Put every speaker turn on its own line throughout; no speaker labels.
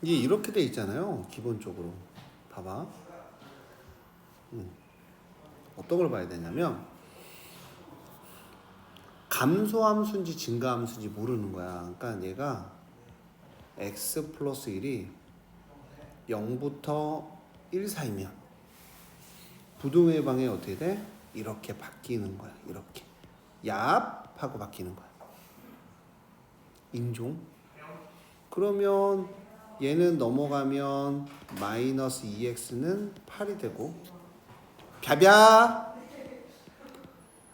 이게 이렇게 돼 있잖아요. 기본적으로. 봐봐. 어떤 걸 봐야 되냐면 감소함수인지 증가함수인지 모르는 거야. 그러니까 얘가 x 플러스 1이 0부터 1 사이면 부동의 방에 어떻게 돼? 이렇게 바뀌는 거야. 이렇게 얍 하고 바뀌는 거야. 인종. 그러면 얘는 넘어가면 마이너스 2x는 8이 되고 벼벼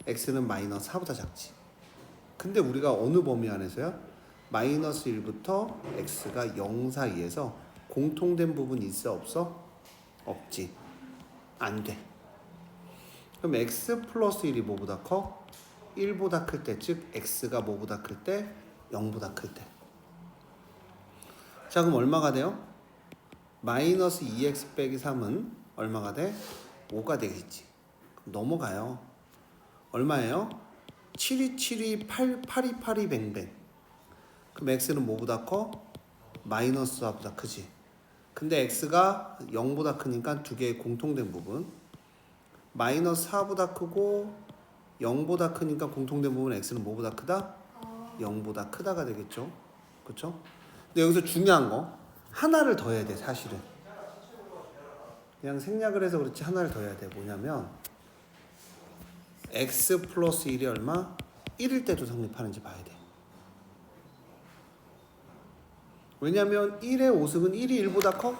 x는 마이너스 4보다 작지. 근데 우리가 어느 범위 안에서요? 마이너스 1부터 x가 0 사이에서 공통된 부분이 있어 없어? 없지. 안 돼. 그럼 x 플러스 1이 뭐보다 커? 1보다 클 때, 즉 x가 뭐보다 클 때? 0보다 클 때. 자, 그럼 얼마가 돼요? 마이너스 2x 빼기 3은 얼마가 돼? 5가 되겠지. 그럼 넘어가요. 얼마예요? 7이 7이 8, 8이 8이 뱅뱅. 그럼 x는 뭐보다 커? 마이너스 4보다 크지. 근데 x가 0보다 크니까 두 개의 공통된 부분. 마이너스 4보다 크고 0보다 크니까 공통된 부분 x는 뭐보다 크다? 0보다 크다가 되겠죠. 그렇죠? 근데 여기서 중요한 거 하나를 더 해야 돼. 사실은 그냥 생략을 해서 그렇지 하나를 더 해야 돼. 뭐냐면 x 플러스 1이 얼마? 1일 때도 성립하는지 봐야 돼. 왜냐면 1의 5승은 1이 1보다 커?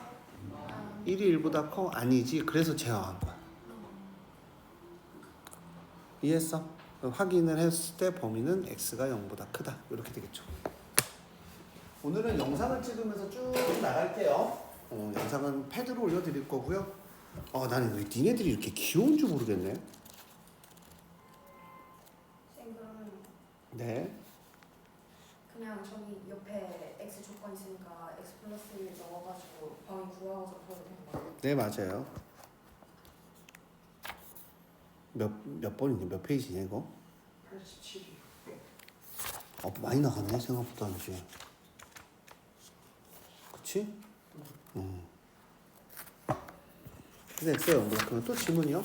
1이 1보다 커? 아니지. 그래서 제어한 거야. 이해했어? 확인을 했을 때 범위는 x가 0보다 크다. 이렇게 되겠죠. 오늘은 영상을 찍으면서 쭉 나갈게요. 영상은 패드로 올려드릴 거고요. 나는 왜 니네들이 이렇게 귀여운 줄 모르겠네.
쌤 그러면
네.
그냥 저기 옆에 x 조건 있으니까 x 플러스 1 넣어가지고 범위 구하고서 풀어도 되는 거예요?
네, 맞아요. 몇 번이냐? 몇 페이지냐 이거?
87이.
많이 나갔네 생각보다 이제. 그치? 근데 엑스가 0보다 크면 또 질문이요?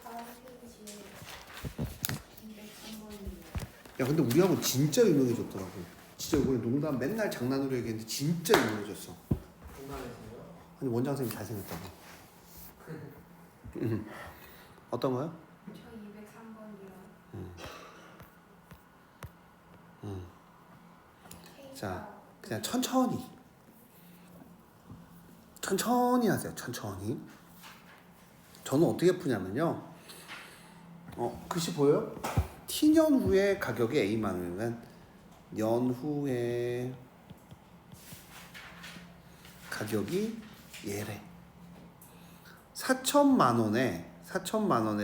다음 페이지 203번이에요.
야 근데 우리 학원 진짜 유명해졌더라고. 진짜 이번에 농담 맨날 장난으로 얘기했는데 진짜 유명해졌어.
공간에서요?
아니 원장 선생님 잘생겼다고. 어떤 거요?
저 203번이요.
자, 그냥 천천히 하세요. 천천히. 저는 어떻게 푸냐면요. 글씨 보여요? T년 후에 가격이 A만 원이면 년 후에 가격이 얘래. 4천만 원에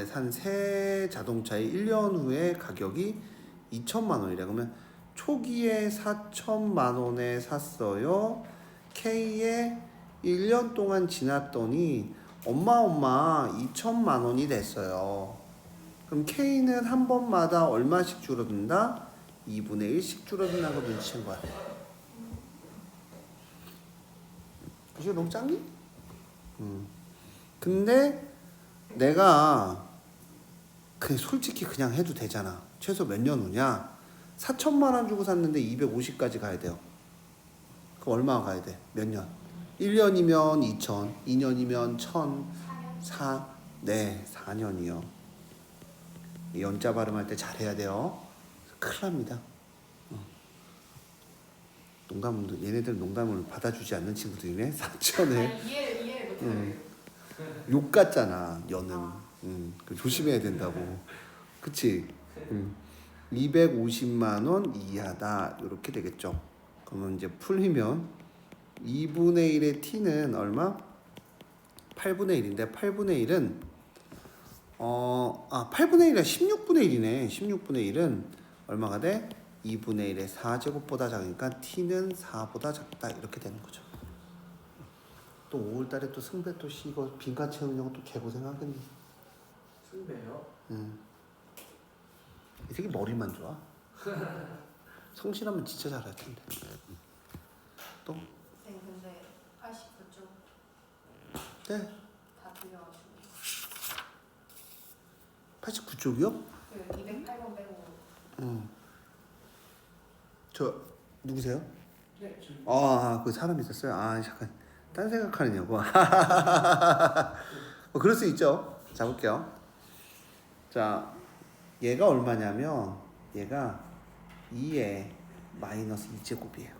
산 새 자동차의 1년 후에 가격이 2천만 원이래. 그러면 초기에 4천만 원에 샀어요. K에 1년 동안 지났더니 엄마 2천만 원이 됐어요. 그럼 K는 한 번마다 얼마씩 줄어든다? 2분의 1씩 줄어든다는 거 눈치챈 거야. 그죠? 너무 짱이? 근데 내가 솔직히 그냥 해도 되잖아. 최소 몇 년 후냐? 4천만 원 주고 샀는데 250까지 가야 돼요. 그럼 얼마 가야 돼? 몇 년? 1년이면 2천, 2년이면 1,000, 4년이요. 연자 발음할 때 잘해야 돼요. 큰일 납니다. 얘네들 농담을 받아주지 않는 친구들이네. 4천에.
이해를 못해요.
욕 같잖아. 연은. 조심해야 된다고. 그치? 250만 원 이하다. 이렇게 되겠죠. 그러면 이제 풀리면 2분의 1의 t는 얼마? 8분의 1인데 8분의 1은 8분의 1이 16분의 1이네. 16분의 1은 얼마가 돼? 2분의 1의 4제곱보다 작으니까 t는 4보다 작다. 이렇게 되는 거죠. 또 5월달에 또 승배 또 이거 빈칸 채우려고 또 개고생하겠네.
승배요?
이 새끼 머리만 좋아. 성실하면 진짜 잘할 텐데. 또?
네, 근데 89쪽
네.
다 틀려가지고
89쪽이요?
그 208번 빼고
저 누구세요?
네, 저
그 사람 있었어요? 잠깐 딴 생각하느냐고. 그럴 수 있죠. 자 볼게요. 자 얘가 얼마냐면 얘가 2의 마이너스 2제곱이에요.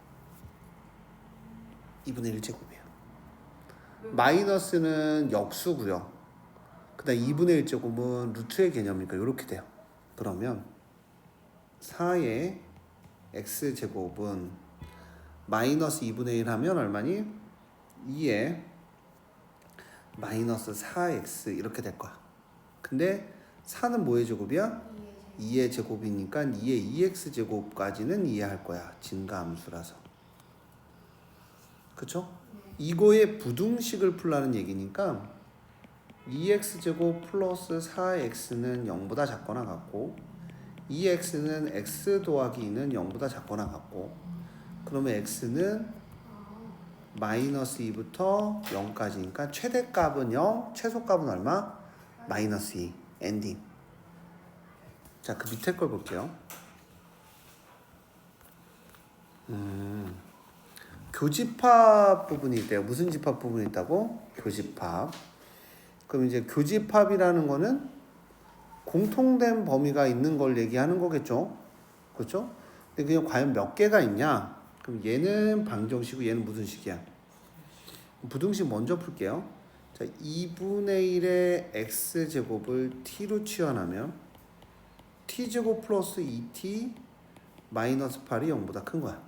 2분의 1제곱이에요. 마이너스는 역수고요. 그 다음 2분의 1제곱은 루트의 개념이니까 이렇게 돼요. 그러면 4의 x제곱은 마이너스 2분의 1 하면 얼마니? 2의 마이너스 4x 이렇게 될 거야. 근데 4는 뭐의 제곱이야? 2의 제곱이니까 2의 2x제곱까지는 이해할 거야. 증가함수라서. 그쵸? 이거의 부등식을 풀라는 얘기니까 2x제곱 플러스 4x는 0보다 작거나 같고 2x는 x 더하기 2는 0보다 작거나 같고 그러면 x는 마이너스 2부터 0까지니까 최대값은 0, 최소값은 얼마? 마이너스 2 엔딩. 자, 그 밑에 걸 볼게요. 교집합 부분이 있대요. 무슨 집합 부분이 있다고? 교집합. 그럼 이제 교집합이라는 거는 공통된 범위가 있는 걸 얘기하는 거겠죠. 그렇죠? 근데 그냥 과연 몇 개가 있냐? 그럼 얘는 방정식이고 얘는 무슨 식이야? 부등식 먼저 풀게요. 자, 2분의 1의 x제곱을 t로 치환하면 t제곱 플러스 2t 마이너스 8이 0보다 큰 거야.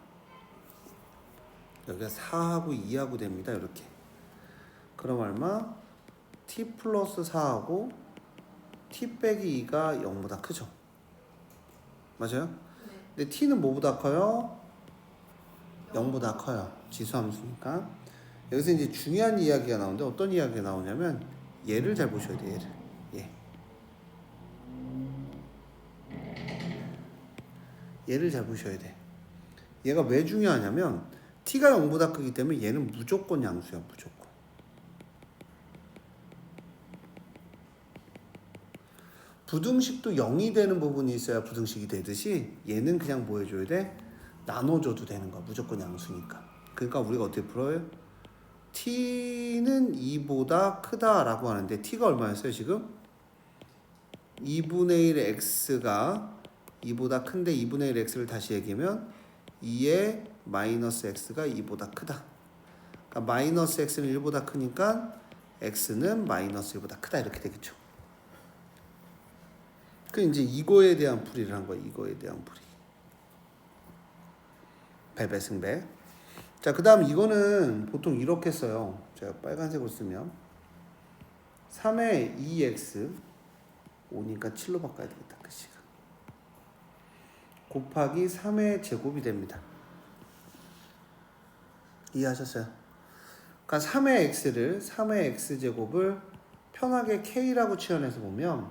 여기가 4하고 2하고 됩니다. 이렇게. 그럼 얼마? t 플러스 4하고 t 빼기 2가 0보다 크죠. 맞아요? 근데 t는 뭐보다 커요? 0보다 커요. 지수함수니까. 여기서 이제 중요한 이야기가 나오는데 어떤 이야기가 나오냐면 얘를 잘 보셔야 돼요. 얘를. 얘를 잘 보셔야 돼. 얘가 왜 중요하냐면 t가 0보다 크기 때문에 얘는 무조건 양수야. 무조건. 부등식도 0이 되는 부분이 있어야 부등식이 되듯이 얘는 그냥 뭐 해줘야 돼? 나눠줘도 되는 거야. 무조건 양수니까. 그러니까 우리가 어떻게 풀어요? t는 2보다 크다라고 하는데 t가 얼마였어요 지금? 2분의 1 x가 2보다 큰데 2분의 1 x를 다시 얘기하면 2의 마이너스 x가 2보다 크다. 그러니까 마이너스 x는 1보다 크니까 x는 마이너스 1보다 크다 이렇게 되겠죠. 그 이제 이거에 대한 풀이를 한 거예요. 이거에 대한 풀이. 배배승배. 자, 그 다음 이거는 보통 이렇게 써요. 제가 빨간색으로 쓰면 3의 2x 5니까 7로 바꿔야 되겠다. 그 시간. 곱하기 3의 제곱이 됩니다. 이해하셨어요? 그러니까 3의 x제곱을 편하게 k라고 치환해서 보면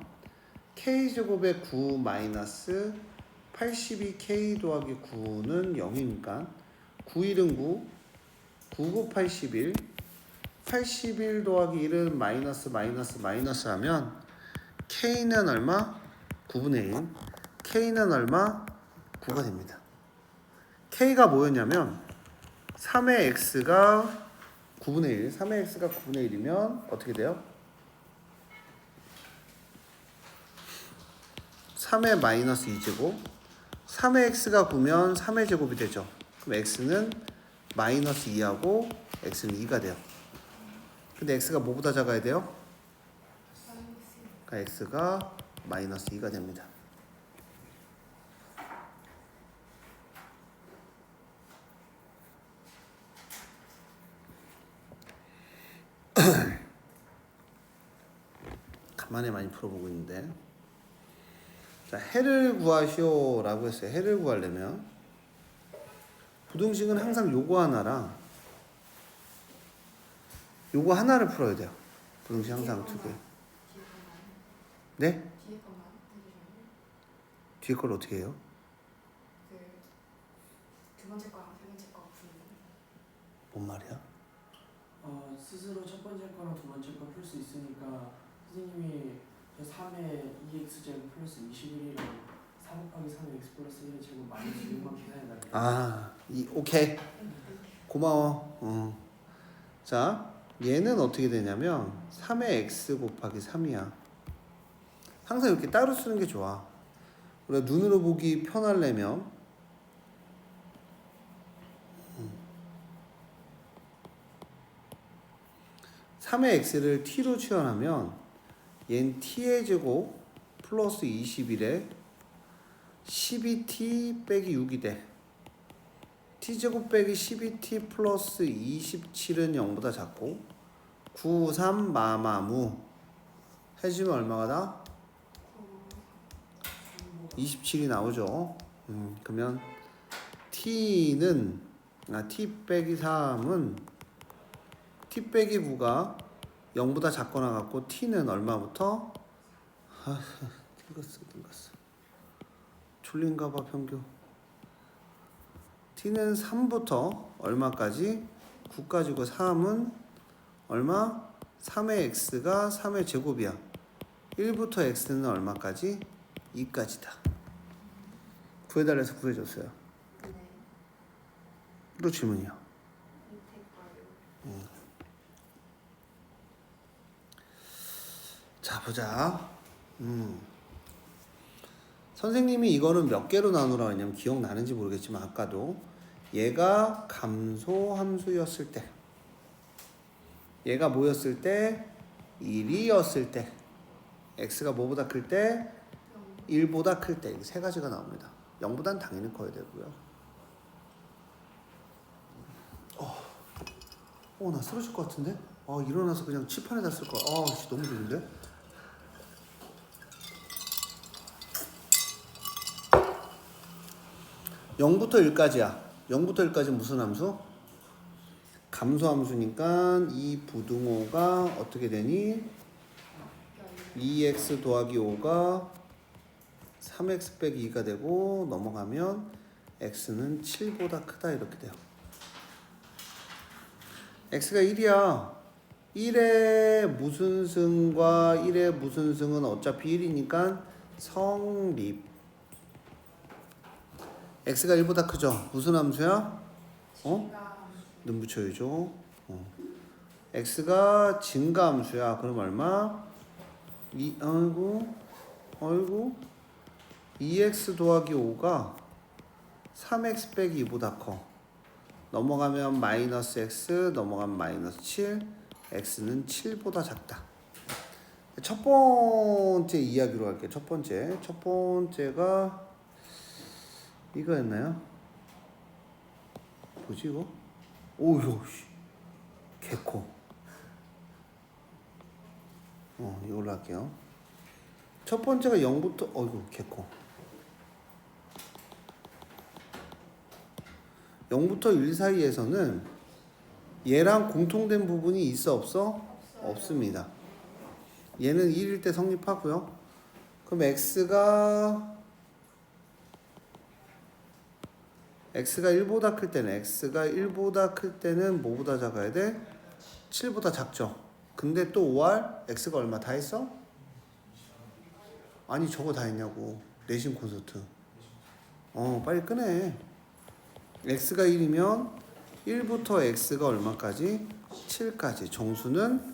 k제곱의 9 마이너스 82k 더하기 9는 0이니까 9, 1은 9, 9, 9, 81, 81 더하기 1은 마이너스 하면 k는 얼마? 9분의 1, k는 얼마? 9가 됩니다. k가 뭐였냐면 3의 x가 9분의 1, 3의 x가 9분의 1이면 어떻게 돼요? 3의 마이너스 2제곱 3의 x가 9면 3의 제곱이 되죠. 그럼 x는 마이너스 2하고 x는 2가 돼요. 근데 x가 뭐보다 작아야 돼요? 그러니까 x가 마이너스 2가 됩니다. 간만에 많이 풀어보고 있는데 자, 해를 구하시오라고 했어요. 해를 구하려면 부등식은 항상 요거 하나랑 요거 하나를 풀어야 돼요. 부등식 항상 두 개. 네?
뒤에 것만 해주시면
뒤에 걸 어떻게 해요?
두 번째 거랑 세 번째 거
뭔 말이야?
스스로 첫 번째 거랑 두 번째 거 풀 수 있으니까 선생님이 3의 2x제곱 플러스 21이랑 4 곱하기 3의 x 플러스 1의 제곱 마이너스 6만 계산해달래요.
오케이. 고마워. 자, 얘는 어떻게 되냐면 3의 x 곱하기 3이야. 항상 이렇게 따로 쓰는 게 좋아. 우리가 눈으로 보기 편하려면 3의 x를 t로 치환하면 얘는 t의 제곱 플러스 21에 12t 빼기 6이 돼. t제곱 빼기 12t 플러스 27은 0보다 작고 9, 3, 마마무 해주면 얼마가 나? 27이 나오죠. 그러면 t는 t 빼기 3은 t 빼기 9가 0보다 작거나 같고 t는 얼마부터? 늙었어. 졸린가봐 평균. t는 3부터 얼마까지? 9까지고 3은 얼마? 3의 x가 3의 제곱이야. 1부터 x는 얼마까지? 2까지다. 구해달래서 구해줬어요.
네.
또 질문이요.
밑에 거요.
자 보자. 선생님이 이거는 몇 개로 나누라고 했냐면 기억나는지 모르겠지만 아까도 얘가 감소 함수였을 때, 얘가 뭐였을 때? 1이었을 때, x가 뭐보다 클 때? 1보다 클 때. 이 세 가지가 나옵니다. 0보다는 당연히 커야 되고요. 나 쓰러질 것 같은데? 일어나서 그냥 칠판에다 쓸 거야. 너무 좋은데? (0부터 1까지야) 0부터 1까지 무슨 함수? 감소함수니까 이 부등호가 어떻게 되니? 2x 더하기 5가 3x 빼기 2가 되고 넘어가면 x는 7보다 크다 이렇게 돼요. x가 1이야. 1의 무슨 승과 1의 무슨 승은 어차피 1이니까 성립. x가 1보다 크죠? 무슨 함수야? 는 붙여야죠. x가 증가함수야. 그럼 얼마? 아이고 2x 더하기 5가 3x 빼기 2보다 커. 넘어가면 마이너스 x, 넘어가면 마이너스 7, x는 7보다 작다. 첫 번째 이야기로 갈게요. 첫 번째가 이거였나요? 뭐지 이거? 오우 개코. 이걸로 할게요. 첫 번째가 0부터 개코. 0부터 1 사이에서는 얘랑 공통된 부분이 있어 없어? 없습니다. 얘는 1일 때 성립하고요. 그럼 x가 1보다 클 때는 뭐보다 작아야 돼? 7보다 작죠. 근데 또 5R x가 얼마 다 했어? 아니 저거 다 했냐고. 내신 콘서트. 빨리 끄네. x가 1이면 1부터 x가 얼마까지? 7까지. 정수는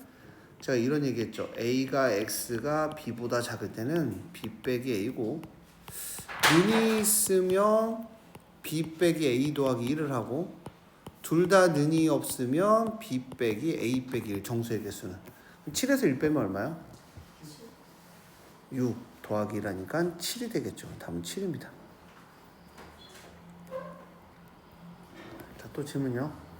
제가 이런 얘기했죠. a가 x가 b보다 작을 때는 b 빼기 a고, 는이 있으면 b 빼기 a 더하기 1을 하고, 둘 다 는이 없으면 b 빼기 a 빼기 1. 정수의 개수는 7에서 1 빼면 얼마야? 6 더하기 1하니까 7이 되겠죠. 답은 7입니다. 자, 또 질문요.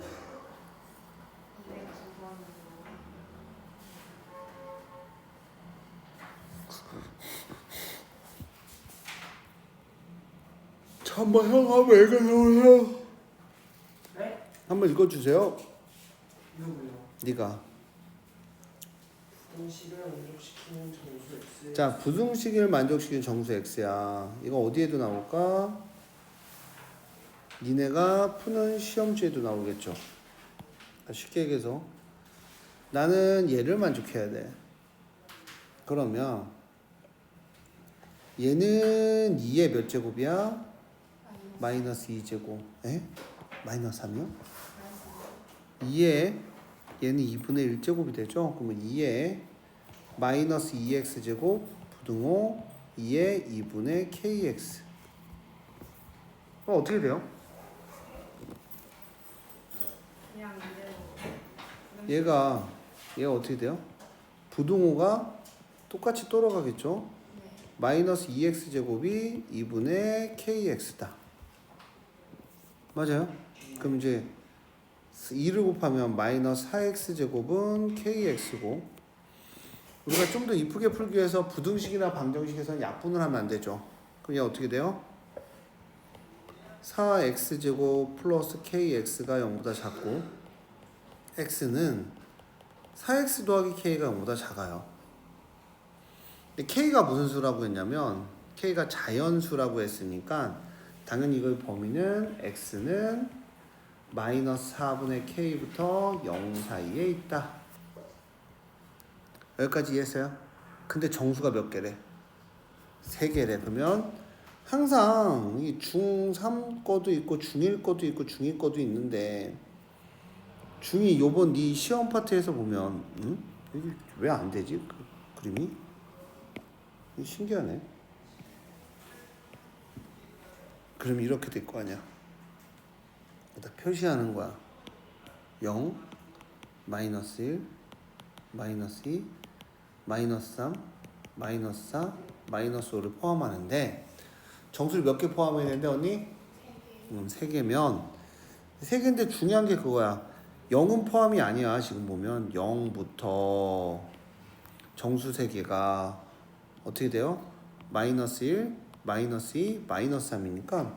한번 형 한번 읽어주세요.
네?
한번 읽어주세요.
이거고요.
네가.
부등식을 만족시키는 정수 x.
자, 부등식을 만족시키는 정수 x야. 이거 어디에도 나올까? 니네가 푸는 시험지에도 나오겠죠. 자, 쉽게 얘기해서 나는 얘를 만족해야 돼. 그러면 얘는 2의 몇 제곱이야? 마이너스 2제곱. 에? 마이너스 3이요? 2의 얘는 2분의 1제곱이 되죠. 그러면 2의 마이너스 2x제곱 부등호 2의 2분의 kx. 어떻게 돼요?
그냥 이대로
얘가 어떻게 돼요? 부등호가 똑같이 돌아가겠죠.
네.
마이너스 2x제곱이 2분의 kx다. 맞아요? 그럼 이제 2를 곱하면 마이너스 4x제곱은 kx고, 우리가 좀 더 이쁘게 풀기 위해서 부등식이나 방정식에서는 약분을 하면 안 되죠. 그럼 얘 어떻게 돼요? 4x제곱 플러스 kx가 0보다 작고, x는 4x 더하기 k가 0보다 작아요. 근데 k가 무슨 수라고 했냐면 k가 자연수라고 했으니까 당연히 이걸 범위는 x는 마이너스 4분의 k부터 0 사이에 있다. 여기까지 이해했어요? 근데 정수가 몇 개래? 3개래. 그러면 항상 이 중3 거도 있고 중1 거도 있고 중2 거도 있는데, 중2 요번 네 시험 파트에서 보면 이게 왜 안 되지? 그 그림이? 이게 신기하네. 그럼 이렇게 될 거 아니야. 여기다 표시하는 거야. 0, 마이너스 1, 마이너스 2, 마이너스 3, 마이너스 4, 마이너스 5를 포함하는데, 정수를 몇 개 포함해야 되는데 언니? 3개면 3개인데 중요한 게 그거야. 0은 포함이 아니야. 지금 보면 0부터 정수 3개가 어떻게 돼요? 마이너스 1, 마이너스 2, 마이너스 3이니까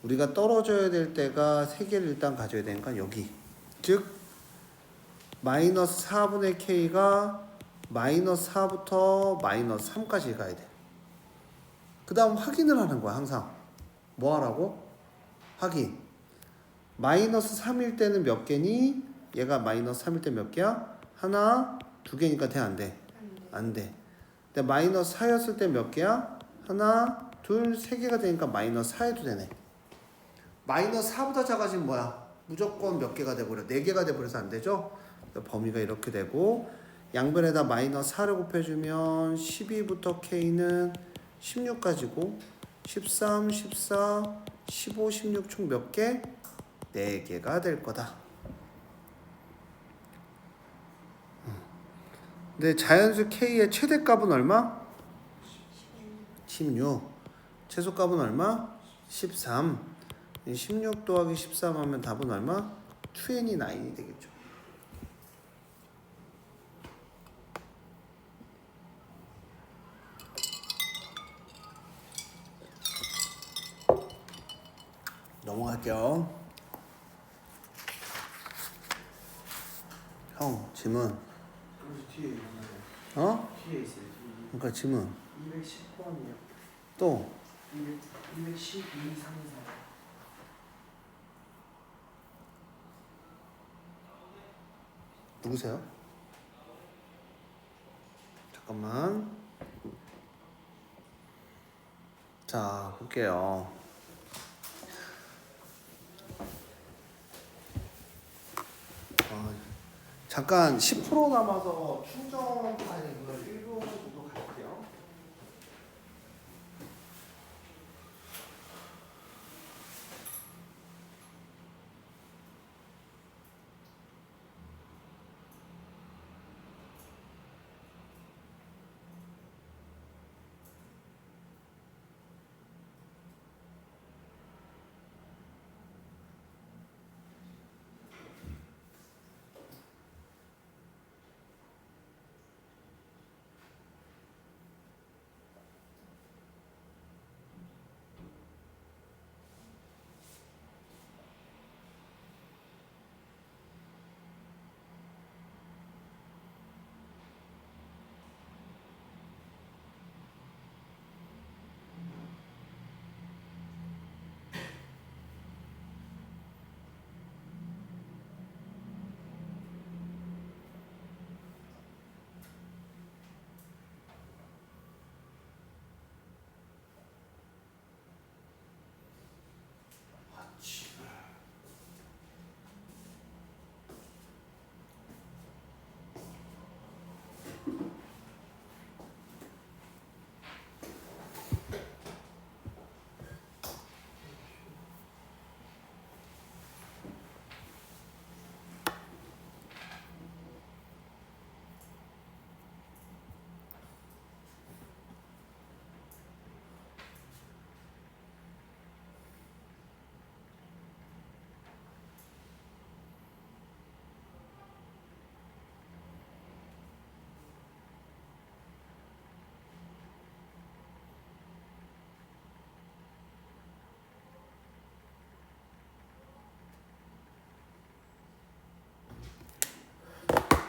우리가 떨어져야 될 때가 3개를 일단 가져야 되니까 여기, 즉 마이너스 4분의 k가 마이너스 4부터 마이너스 3까지 가야 돼. 그 다음 확인을 하는 거야. 항상 뭐 하라고? 확인. 마이너스 3일 때는 몇 개니? 얘가 마이너스 3일 때 몇 개야? 하나, 2개니까 돼, 안 돼? 안 돼. 근데 마이너스 4였을 때 몇 개야? 하나, 둘, 3개가 되니까 마이너스 4해도 되네. 마이너스 4보다 작아지면 뭐야? 무조건 몇 개가 돼버려? 4개가 돼버려서 안 되죠? 범위가 이렇게 되고, 양변에다 마이너스 4를 곱해주면 12부터 k는 16까지고 13, 14, 15, 16 총 몇 개? 4개가 될 거다. 근데 자연수 k의 최대값은 얼마? 16. 최소값은 얼마? 13. 16 더하기 13 하면 답은 얼마? 29이 되겠죠. 넘어갈게요. 형, 질문.
뒤에 있나요?
어?
뒤에 있어요.
그러니까 질문.
210번이요.
또
212, 34.
누구세요? 잠깐만. 자, 볼게요. 잠깐 10% 남아서 충전 파일 이걸 1분 정도 갈게요.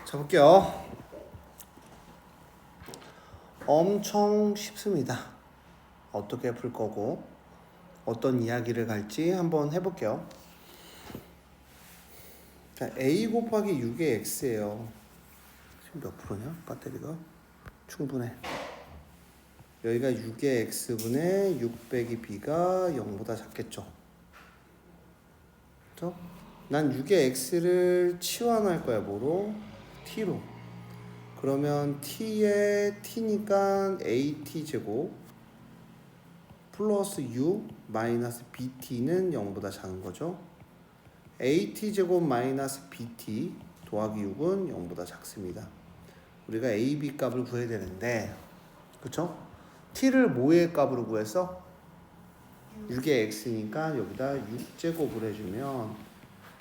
자 볼게요. 엄청 쉽습니다. 어떻게 풀 거고 어떤 이야기를 갈지 한번 해볼게요. 자, a 곱하기 6의 x예요. 지금 몇 프로냐? 배터리가 충분해. 여기가 6의 x분의 6 빼기 b가 0보다 작겠죠. 그렇죠? 난 6의 x를 치환할 거야. 뭐로? t로. 그러면 t의 t니까 at 제곱 플러스 6 마이너스 bt는 0보다 작은 거죠. at 제곱 마이너스 bt 더하기 6은 0보다 작습니다. 우리가 a, b 값을 구해야 되는데, 그쵸? t를 뭐의 값으로 구했어? 6의 x니까 여기다 6제곱을 해주면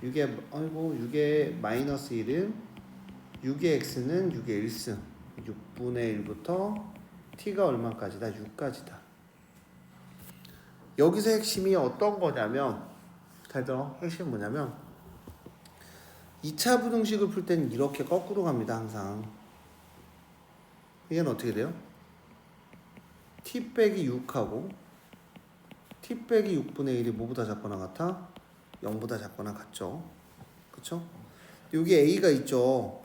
6의 마이너스 1은 6의 x는 6의 1승 6분의 1부터 t가 얼마까지다? 6까지다. 여기서 핵심이 어떤 거냐면, 잘 들어. 핵심은 뭐냐면 2차 부등식을 풀 때는 이렇게 거꾸로 갑니다. 항상. 이건 어떻게 돼요? t 빼기 6하고 t 빼기 6분의 1이 뭐보다 작거나 같아? 0보다 작거나 같죠. 그쵸? 여기 a가 있죠.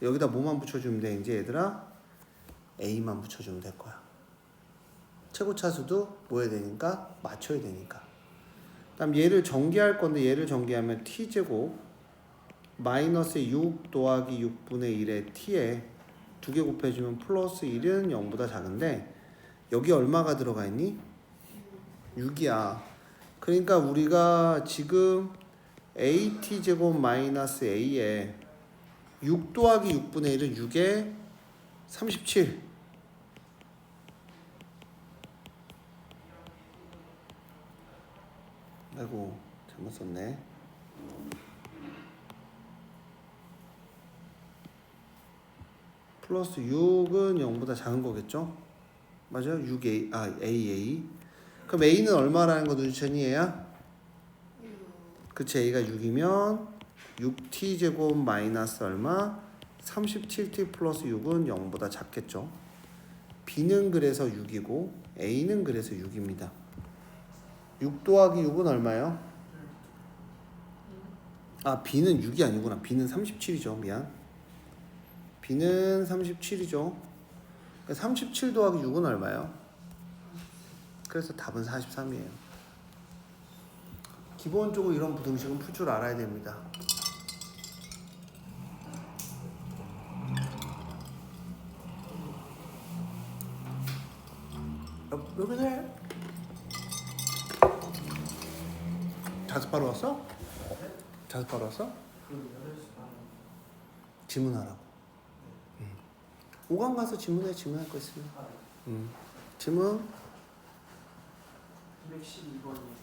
여기다 뭐만 붙여주면 돼? 이제 얘들아 a만 붙여주면 될 거야. 최고차수도 뭐 해야 되니까? 맞춰야 되니까. 다음 얘를 전개할 건데, 얘를 전개하면 t제곱 마이너스 6 더하기 6분의 1의 t에 2개 곱해주면 플러스 1은 0보다 작은데 여기 얼마가 들어가 있니? 6이야. 그러니까 우리가 지금 at제곱 마이너스 a에 6 더하기 6분의 1은 6에 37. 아이고 잘못 썼네. 플러스 6은 0보다 작은 거겠죠? 맞아요? 6a, aa. 그럼 a는 얼마라는 거 눈치챘니 얘야? 그치, a가 6이면 6t 제곱 마이너스 얼마? 37t 플러스 6은 0보다 작겠죠? b는 그래서 6이고 a는 그래서 6입니다. 6 더하기 6은 얼마예요? b는 6이 아니구나. b는 37이죠. 미안. b는 37이죠. 37 더하기 6은 얼마예요? 그래서 답은 43이에요. 기본적으로 이런 부등식은 풀 줄 알아야 됩니다. 여기네. 자습하러 왔어? 자습하러 왔어? 질문하라고. 5강 가서 질문할 거 있으면. 질문?
212번이요.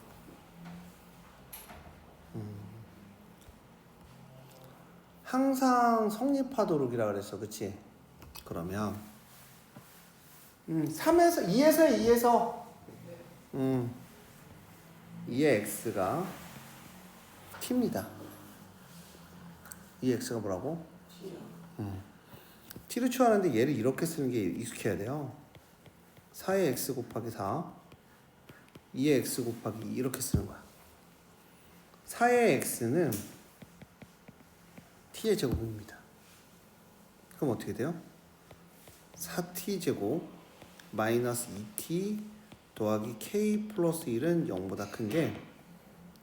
항상 성립하도록이라 그랬어. 그치? 그러면 3에서 2에서 2의 x가 t입니다. 2의 x가 뭐라고? t를 취하는데 얘를 이렇게 쓰는 게 익숙해야 돼요. 4의 x 곱하기 4 2의 x 곱하기 2 이렇게 쓰는 거야. 4의 x는 t의 제곱입니다. 그럼 어떻게 돼요? 4t 제곱 마이너스 2t 더하기 k 플러스 1은 0보다 큰 게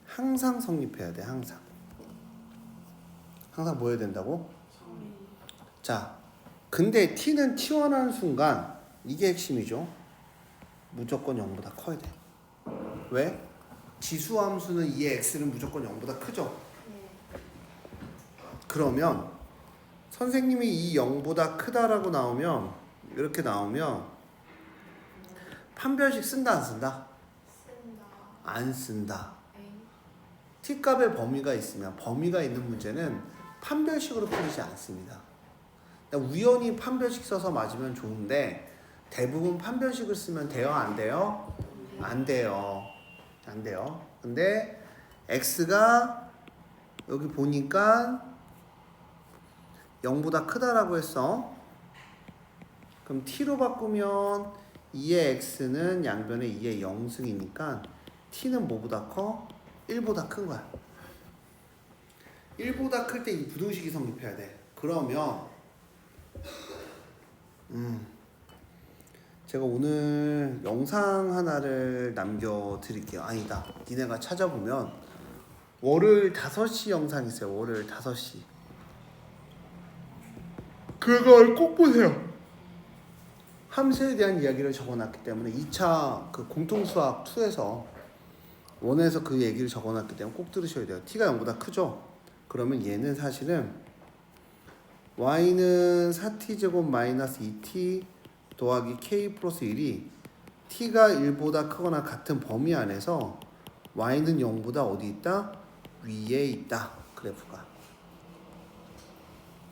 항상 성립해야 돼. 항상 뭐 해야 된다고? 자, 근데 t는 t1하는 순간 이게 핵심이죠. 무조건 0보다 커야 돼. 왜? 지수함수는 2의 x는 무조건 0보다 크죠. 그러면 선생님이 이 0보다 크다라고 나오면, 이렇게 나오면 판별식 쓴다 안 쓴다?
쓴다.
안 쓴다. t값의 범위가 있으면, 범위가 있는 문제는 판별식으로 풀리지 않습니다. 그러니까 우연히 판별식 써서 맞으면 좋은데 대부분 판별식을 쓰면 돼요? 안 돼요? 안 돼요. 안 돼요. 근데 x가 여기 보니까 0보다 크다라고 했어. 그럼 t로 바꾸면 2의 x는 양변에 2의 0승이니까 t는 뭐보다 커? 1보다 큰 거야. 1보다 클 때 이 부등식이 성립해야 돼. 그러면 제가 오늘 영상 하나를 남겨드릴게요. 아니다. 니네가 찾아보면 월요일 5시 영상 있어요. 월요일 5시. 그걸 꼭 보세요. 함수에 대한 이야기를 적어놨기 때문에 2차 그 공통수학 2에서 원에서 그 얘기를 적어놨기 때문에 꼭 들으셔야 돼요. t가 0보다 크죠? 그러면 얘는 사실은 y는 4t제곱 마이너스 2t 더하기 k 플러스 1이 t가 1보다 크거나 같은 범위 안에서 y는 0보다 어디 있다? 위에 있다. 그래프가.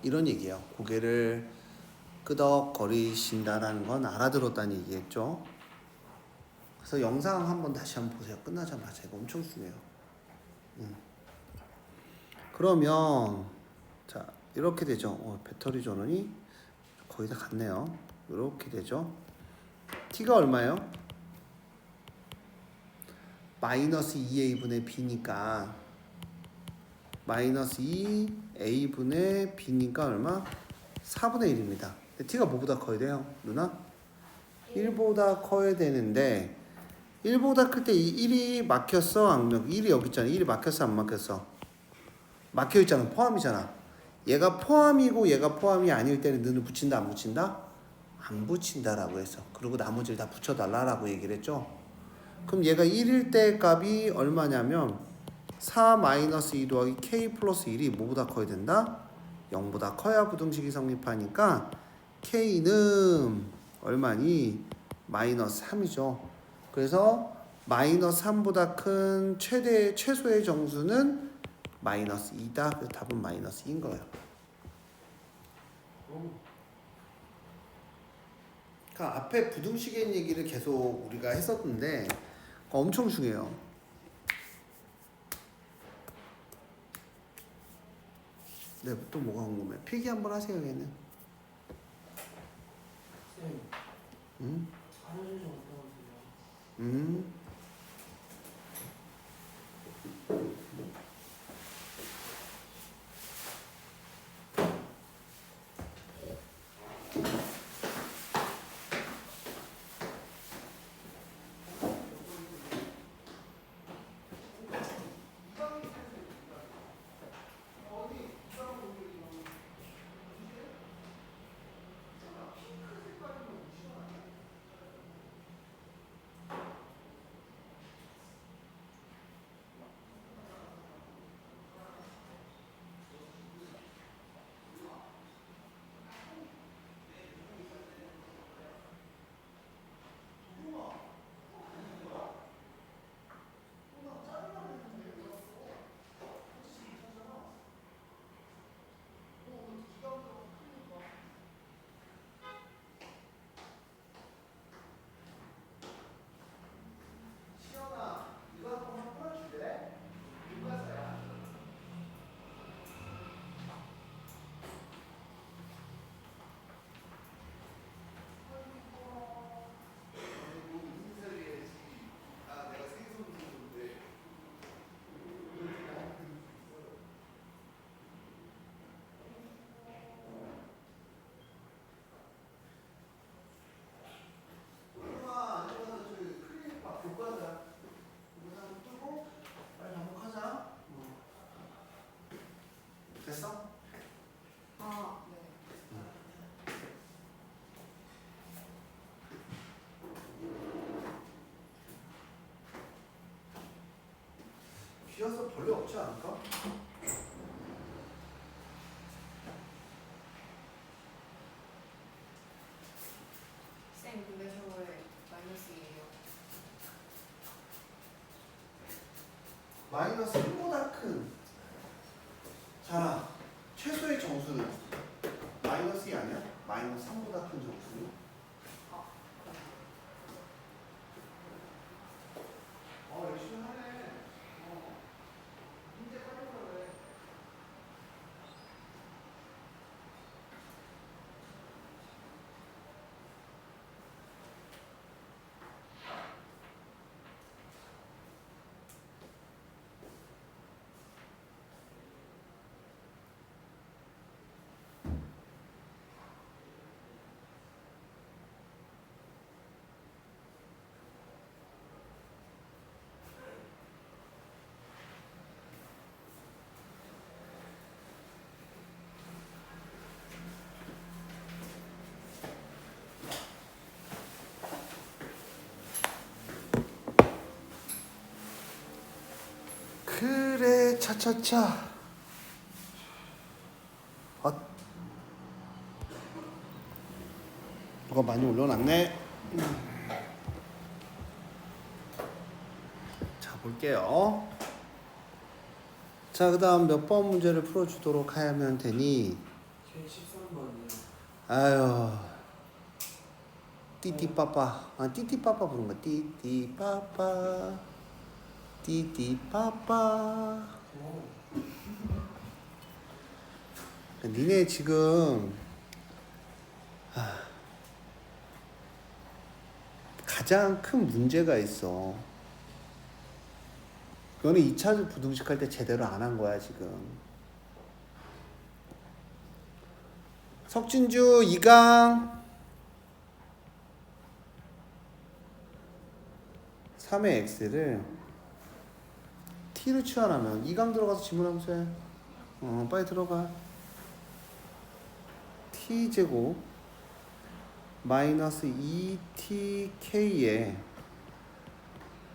이런 얘기예요. 고개를 끄덕거리신다라는 건 알아들었다는 얘기겠죠. 그래서 영상 한번 다시 한번 보세요. 끝나자마자. 이거 엄청 중요해요. 그러면 자 이렇게 되죠. 배터리 전원이 거의 다 갔네요. 이렇게 되죠. t가 얼마예요? 마이너스 2a분의 b니까 마이너스 2a분의 b니까 얼마? 4분의 1입니다. t가 뭐보다 커야 돼요? 누나? 1보다 커야 되는데 1보다 클 때 이 1이 막혔어? 안 막혀? 1이 여기 있잖아. 1이 막혔어? 안 막혔어? 막혀있잖아. 포함이잖아. 얘가 포함이고 얘가 포함이 아닐 때는 너는 붙인다 안 붙인다? 안 붙인다라고 했어. 그리고 나머지를 다 붙여달라고 얘기를 했죠. 그럼 얘가 1일 때 값이 얼마냐면 4-2 더하기 k 플러스 1이 뭐보다 커야 된다? 0보다 커야 부등식이 성립하니까 k는 얼마니? 마이너스 3이죠. 그래서 마이너스 3보다 큰 최소의 정수는 마이너스 2다. 그래서 답은 마이너스 2인 거예요. 그러니까 앞에 부등식의 얘기를 계속 우리가 했었는데 엄청 중요해요. 네, 또 뭐가 궁금해? 필기 한번 하세요, 얘는.
쌤,
응?
화장실 좀 갔다 오세요.
음. 됐어?
아, 네.
비어서 별로 없지 않을까?
쌤, 근데 저 왜 마이너스예요?
마이너스 1보다 큰. 자, 최소의 정수는 마이너스 2 아니야? 마이너스 3보다 큰 정수는? 열심히 하네. 문제 빨리 풀어야 돼. 차차차. 뭐가 많이 올려놨네. 자, 볼게요. 자, 그 다음 몇 번 문제를 풀어주도록 하면 되니?
K13번이요.
아유, 띠띠빠빠. 아, 띠띠빠빠 부른 거야. 띠띠빠빠. 띠띠빠빠. 니네 지금 가장 큰 문제가 있어. 그거는 2차 부등식 할 때 제대로 안 한 거야 지금. 석진주 2강 3의 x를 t로 치환하면 2강 들어가서 지문함수 해. 빨리 들어가. t제곱 마이너스 2tk에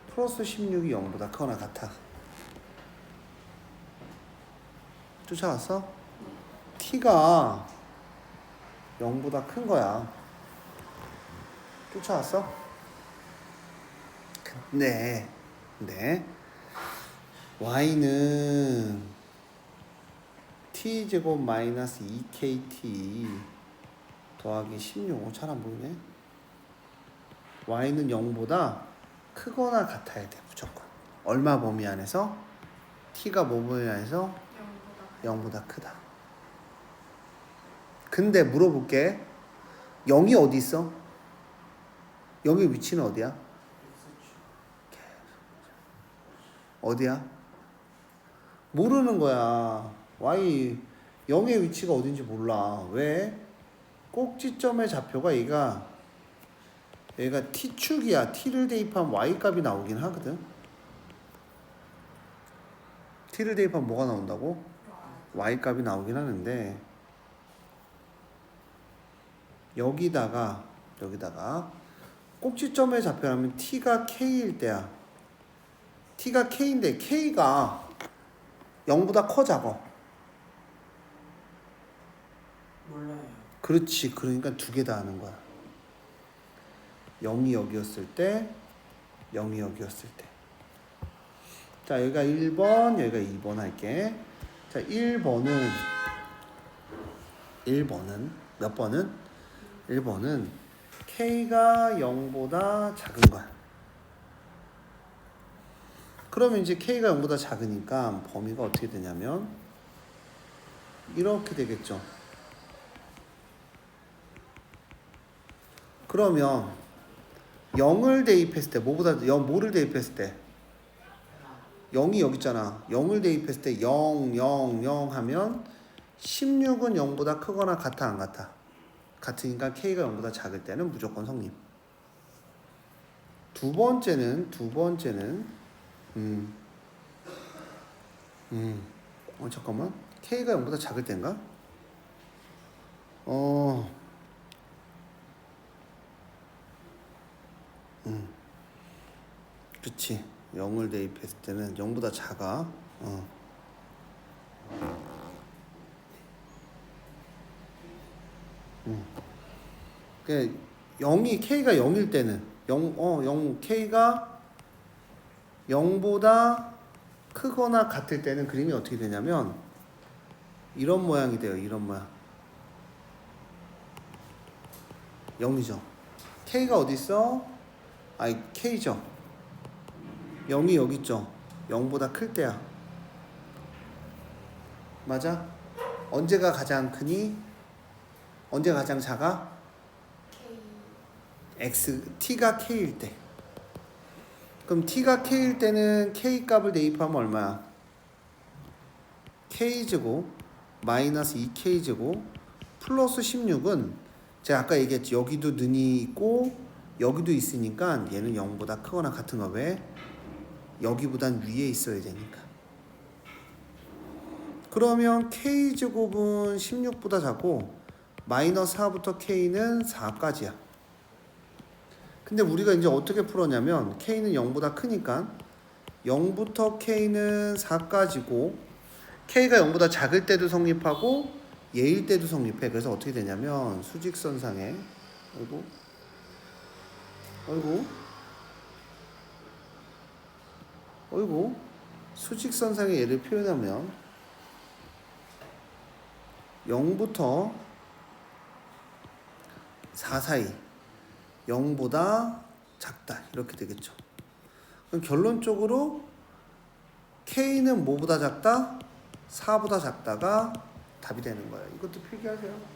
플러스 16이 0보다 크거나 같아. 쫓아왔어? t가 0보다 큰 거야. 쫓아왔어? 근데 y는 t제곱 마이너스 2kt 더하기 16. 잘 안 보이네. y는 0보다 크거나 같아야 돼 무조건. 얼마 범위 안에서? t가 뭐 범위 안에서? 0보다 크다. 근데 물어볼게. 0이 어디 있어? 0의 위치는 어디야? 어디야? 모르는 거야. y 0의 위치가 어딘지 몰라. 왜? 꼭지점의 좌표가 얘가 t축이야. t를 대입하면 y 값이 나오긴 하거든. t를 대입하면 뭐가 나온다고? y 값이 나오긴 하는데 여기다가 꼭지점의 좌표라면 t가 k일 때야. t가 k인데 k가 0보다 커 작아?
몰라요.
그렇지. 그러니까 두 개 다 하는 거야. 0이 여기였을 때 0이 여기였을 때. 자, 여기가 1번, 여기가 2번 할게. 자, 1번은 몇 번은? 1번은 k가 0보다 작은 거야. 그러면 이제 k가 0보다 작으니까 범위가 어떻게 되냐면 이렇게 되겠죠. 그러면 0을 대입했을 때 뭐를 대입했을 때 0이 여기 있잖아. 0을 대입했을 때 0, 0, 0 하면 16은 0보다 크거나 같아 안 같아? 같으니까 k가 0보다 작을 때는 무조건 성립. 두 번째는 잠깐만. k가 0보다 작을 때인가? 그렇지. 0을 대입했을 때는 0보다 작아. 그러니까 k가 0일 때는 k가 0보다 크거나 같을 때는 그림이 어떻게 되냐면 이런 모양이 돼요. 이런 모양. 0이죠. k가 어디 있어? k죠. 0이 여기 있죠. 0보다 클 때야. 맞아? 언제가 가장 크니? 언제가 가장 작아? t가 k일 때. 그럼 t가 k일 때는 k 값을 대입하면 얼마야? k제곱 마이너스 2k제곱 플러스 16은 제가 아까 얘기했지. 여기도 는이 있고 여기도 있으니까 얘는 0보다 크거나 같은 거. 왜? 여기보단 위에 있어야 되니까. 그러면 k제곱은 16보다 작고 마이너스 4부터 k는 4까지야. 근데 우리가 이제 어떻게 풀었냐면 k는 0보다 크니까 0부터 K는 4까지고 K가 0보다 작을 때도 성립하고 예일 때도 성립해. 그래서 어떻게 되냐면 수직선상에 어이구 수직선상에 얘를 표현하면 0부터 4 사이 0보다 작다 이렇게 되겠죠. 그럼 결론적으로 K는 뭐보다 작다? 4보다 작다가 답이 되는 거예요. 이것도 필기하세요.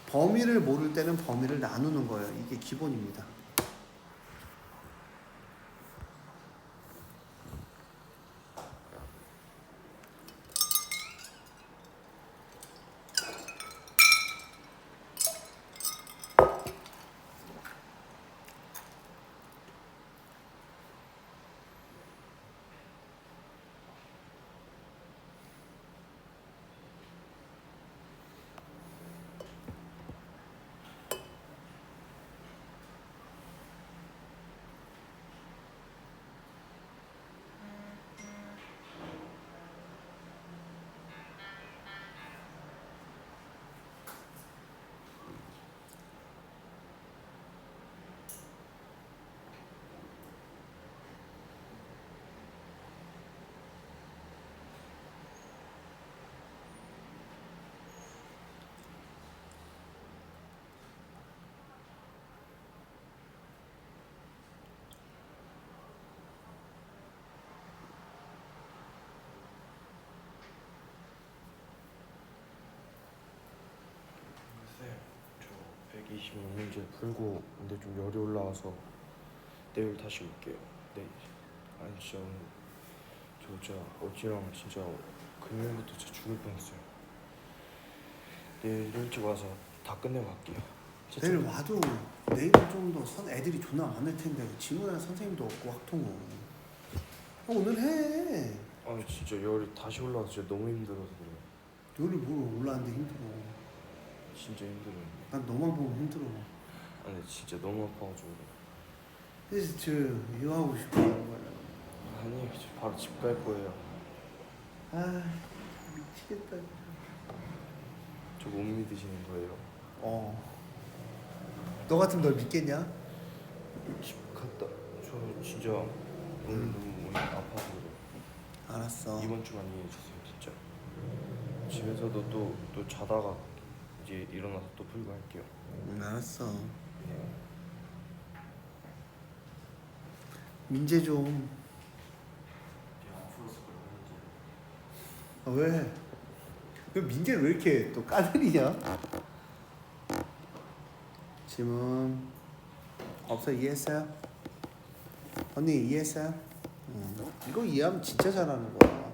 범위를 모를 때는 범위를 나누는 거예요. 이게 기본입니다.
쌤, 저 126문제 풀고 근데 좀 열이 올라와서 내일 다시 올게요. 네. 아니 진짜 오늘 저 진짜 어지랑 진짜 금요일부터 진짜 죽을 뻔했어요. 내일 일찍 와서 다 끝내고 갈게요. 진짜
내일 와도 내일은 좀 더 애들이 존나 많을 텐데 지문이랑 선생님도 없고 학통은 오늘 해.
아니 진짜 열이 다시 올라와서 진짜 너무 힘들어서 그래요.
열이 뭘 올라왔는데 힘들어.
진짜 힘들어요.
난 너만 보면 힘들어.
아니 진짜 너무 아파가지고 그래.
그래서 저 이거 하고 싶어 하는 거야.
아니 저 바로 집 갈 거예요.
아 미치겠다.
저 못 믿으시는 거예요?
너 같으면 널 믿겠냐?
집 갔다 저 진짜 오늘 너무 오늘 아파서 그래요.
알았어.
이번 주만 이해해 주세요 진짜. 집에서도 또 자다가 이제 일어나서 또 풀고 할게요.
알았어.
네.
민재 좀.
내가 안 풀었을 거라고
왜? 그 민재를 왜 이렇게 또 까들이냐? 지문 없어. 이해했어요? 언니 이해했어요? 이거 이해하면 진짜 잘하는 거야.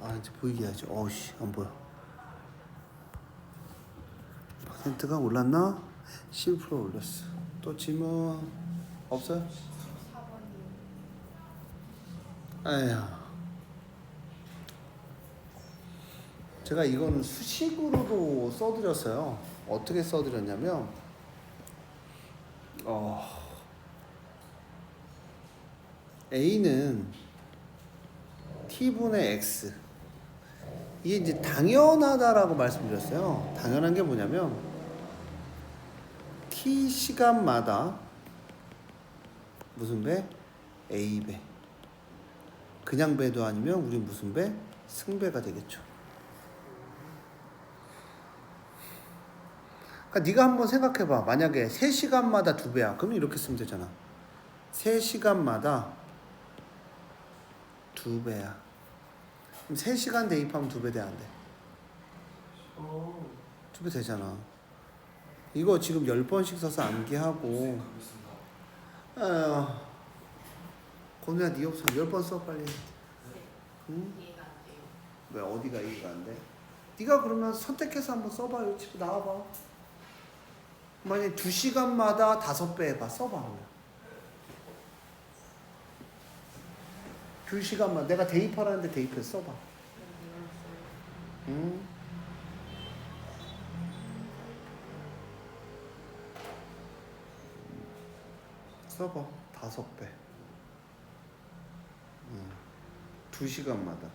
아 이제 보이게 해야지. 어우씨 안 보여. 퍼센트가 올랐나? 11% 올렸어. 또 지문 없어요?
4번이
에휴. 제가 이거는 수식으로도 써드렸어요. 어떻게 써드렸냐면 A는 T분의 X 이게 이제 당연하다라고 말씀드렸어요. 당연한 게 뭐냐면 T 시간마다 무슨 배? A 배. 그냥 배도 아니면 우리 무슨 배? 승배가 되겠죠. 그러니까 네가 한번 생각해봐. 만약에 3시간마다 2배야. 그럼 이렇게 쓰면 되잖아. 3시간마다 2배야. 그럼 3시간 대입하면 2배 돼, 안 돼? 2배 되잖아. 이거 지금 10번씩 써서 암기하고. 아휴. 건우야 네 없으면 10번 써 빨리. 응?
이해가 안 돼요.
왜 어디가 이해가 안 돼? 네가 그러면 선택해서 한번 써봐. 집에 나와봐. 만약에 2시간마다 5배 해봐. 써봐 그러면. 2시간만 내가 대입하라는데 대입해서 써봐. 응? 써봐. 5배. 2시간마다.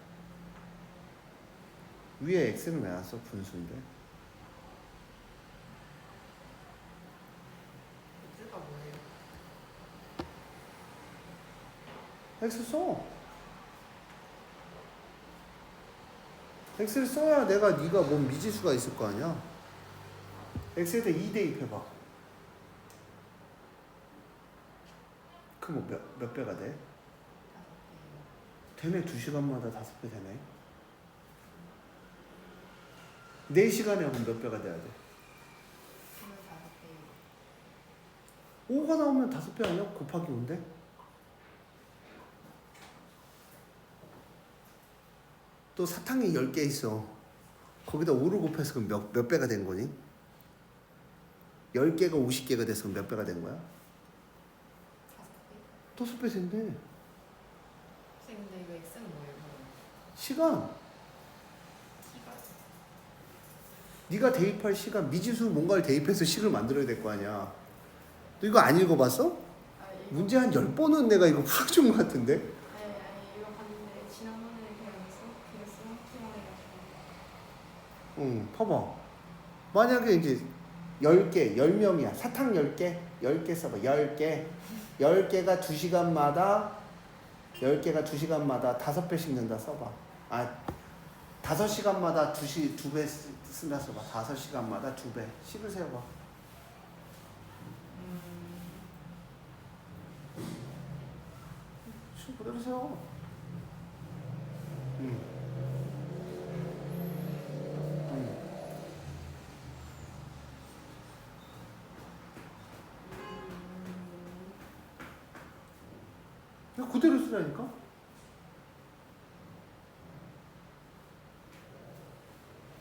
위에 x는 왜 안 써? 분수인데.
X가 뭐예요?
x 써. x를 써야 네가 뭔 미지수가 있을 거 아니야. x에다 2 대입해봐. 그럼 몇 배가 돼?
5배요.
되네. 2시간마다 5배 되네. 4시간에 그럼 몇 배가 돼야 돼?
25배요.
5가 나오면 5배 아니야? 곱하기 5인데? 또 사탕이 10개 있어. 거기다 5를 곱해서 그럼 몇 배가 된 거니? 10개가 50개가 돼서 몇 배가 된 거야?
5배?
5배 된대.
선생님 근데 이거 X는 뭐예요?
시간.
T가?
네가 대입할 시간, 미지수 뭔가를 대입해서 식을 만들어야 될 거 아니야. 너 이거 안 읽어봤어?
아 이거
문제 한 10번은 내가 이거 풀어준 것 같은데?
아니 이거 봤는데 지난번에 그냥 수학기만 해가지고
응, 봐봐. 만약에 이제 10개, 10명이야. 사탕 10개? 10개 써봐. 10개. 10개가 2시간마다 5배씩 는다 써봐. 5시간마다 2배 쓴다 써봐. 5시간마다 2배. 식을 세워봐. 식 그대로 세워. 그냥 그대로 쓰라니까?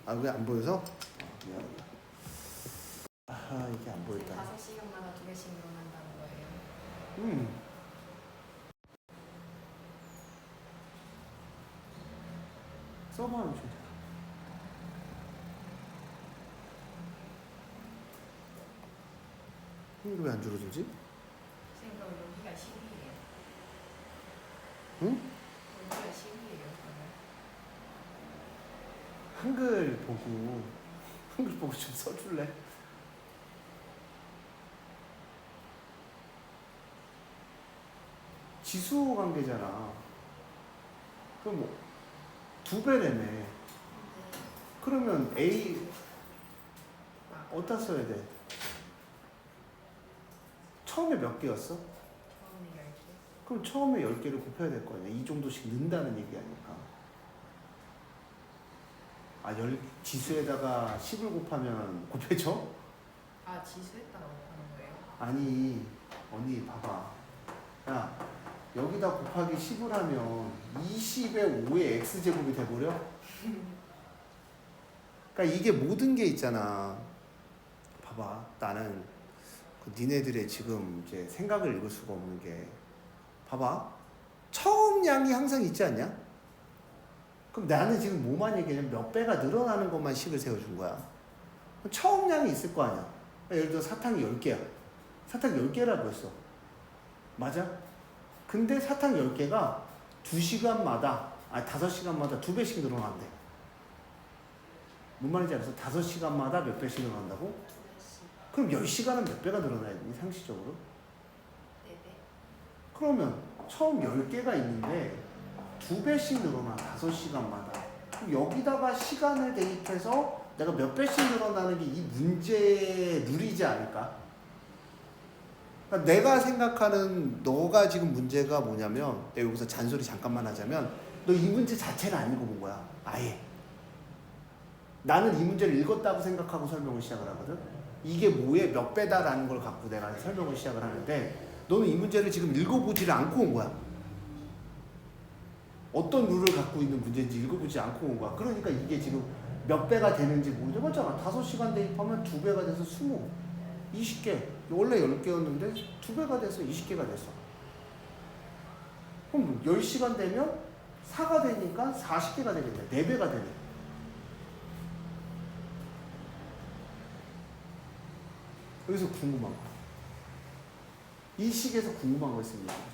왜 안 보여서? 미안하다. 이게 안 보였다.
5시간마다 2배씩 늘어난다는 거예요.
써봐, 진짜. 이거 왜 안 줄어들지?
선생님 그럼 여기가 10이에요.
응?
여기가 10이에요.
한글 보고 좀 써줄래? 지수 관계잖아. 그럼 뭐 2배라며. 그러면 A 어디다 써야 돼? 처음에 몇 개였어?
처음에 10개.
그럼 처음에 10개를 곱해야 될 거 아니야. 이 정도씩 는다는 얘기 아닐까. 지수에다가 10을 곱하면 곱해져?
아 지수에 따라 하는 거예요?
아니, 언니 봐봐. 야, 여기다 곱하기 10을 하면 20의 5의 x제곱이 돼버려? 그러니까 이게 모든 게 있잖아. 봐봐. 나는 니네들의 지금 이제 생각을 읽을 수가 없는 게, 봐봐. 처음 양이 항상 있지 않냐? 그럼 나는 지금 뭐만 얘기하냐면 몇 배가 늘어나는 것만 식을 세워준 거야. 처음 양이 있을 거 아니야. 예를 들어 사탕이 10개야. 사탕 10개라고 했어. 맞아? 근데 사탕 10개가 2시간마다, 5시간마다 2배씩 늘어난대. 뭔 말인지 알았어? 5시간마다 몇 배씩 늘어난다고?
2배씩.
그럼 10시간은 몇 배가 늘어나야 되니, 상식적으로?
4배.
그러면 처음 10개가 있는데 2배씩 늘어나, 5시간마다. 그럼 여기다가 시간을 대입해서 내가 몇 배씩 늘어나는 게 이 문제의 룰이지 않을까? 그러니까 내가 생각하는 너가 지금 문제가 뭐냐면, 내가 여기서 잔소리 잠깐만 하자면, 너 이 문제 자체를 안 읽어본 거야. 아예. 나는 이 문제를 읽었다고 생각하고 설명을 시작을 하거든. 이게 뭐에 몇 배다라는 걸 갖고 내가 설명을 시작을 하는데, 너는 이 문제를 지금 읽어보지를 않고 온 거야. 어떤 룰을 갖고 있는 문제인지 읽어보지 않고 온 거야. 그러니까 이게 지금 몇 배가 되는지 모르죠. 맞잖아. 5시간 대입하면 2배가 돼서 20개. 원래 10개였는데 2배가 돼서 20개가 됐어. 그럼 10시간 되면 4가 되니까 40개가 되겠네. 4배가 되네. 여기서 궁금한 거. 이 식에서 궁금한 거 있으면 얘기해줘.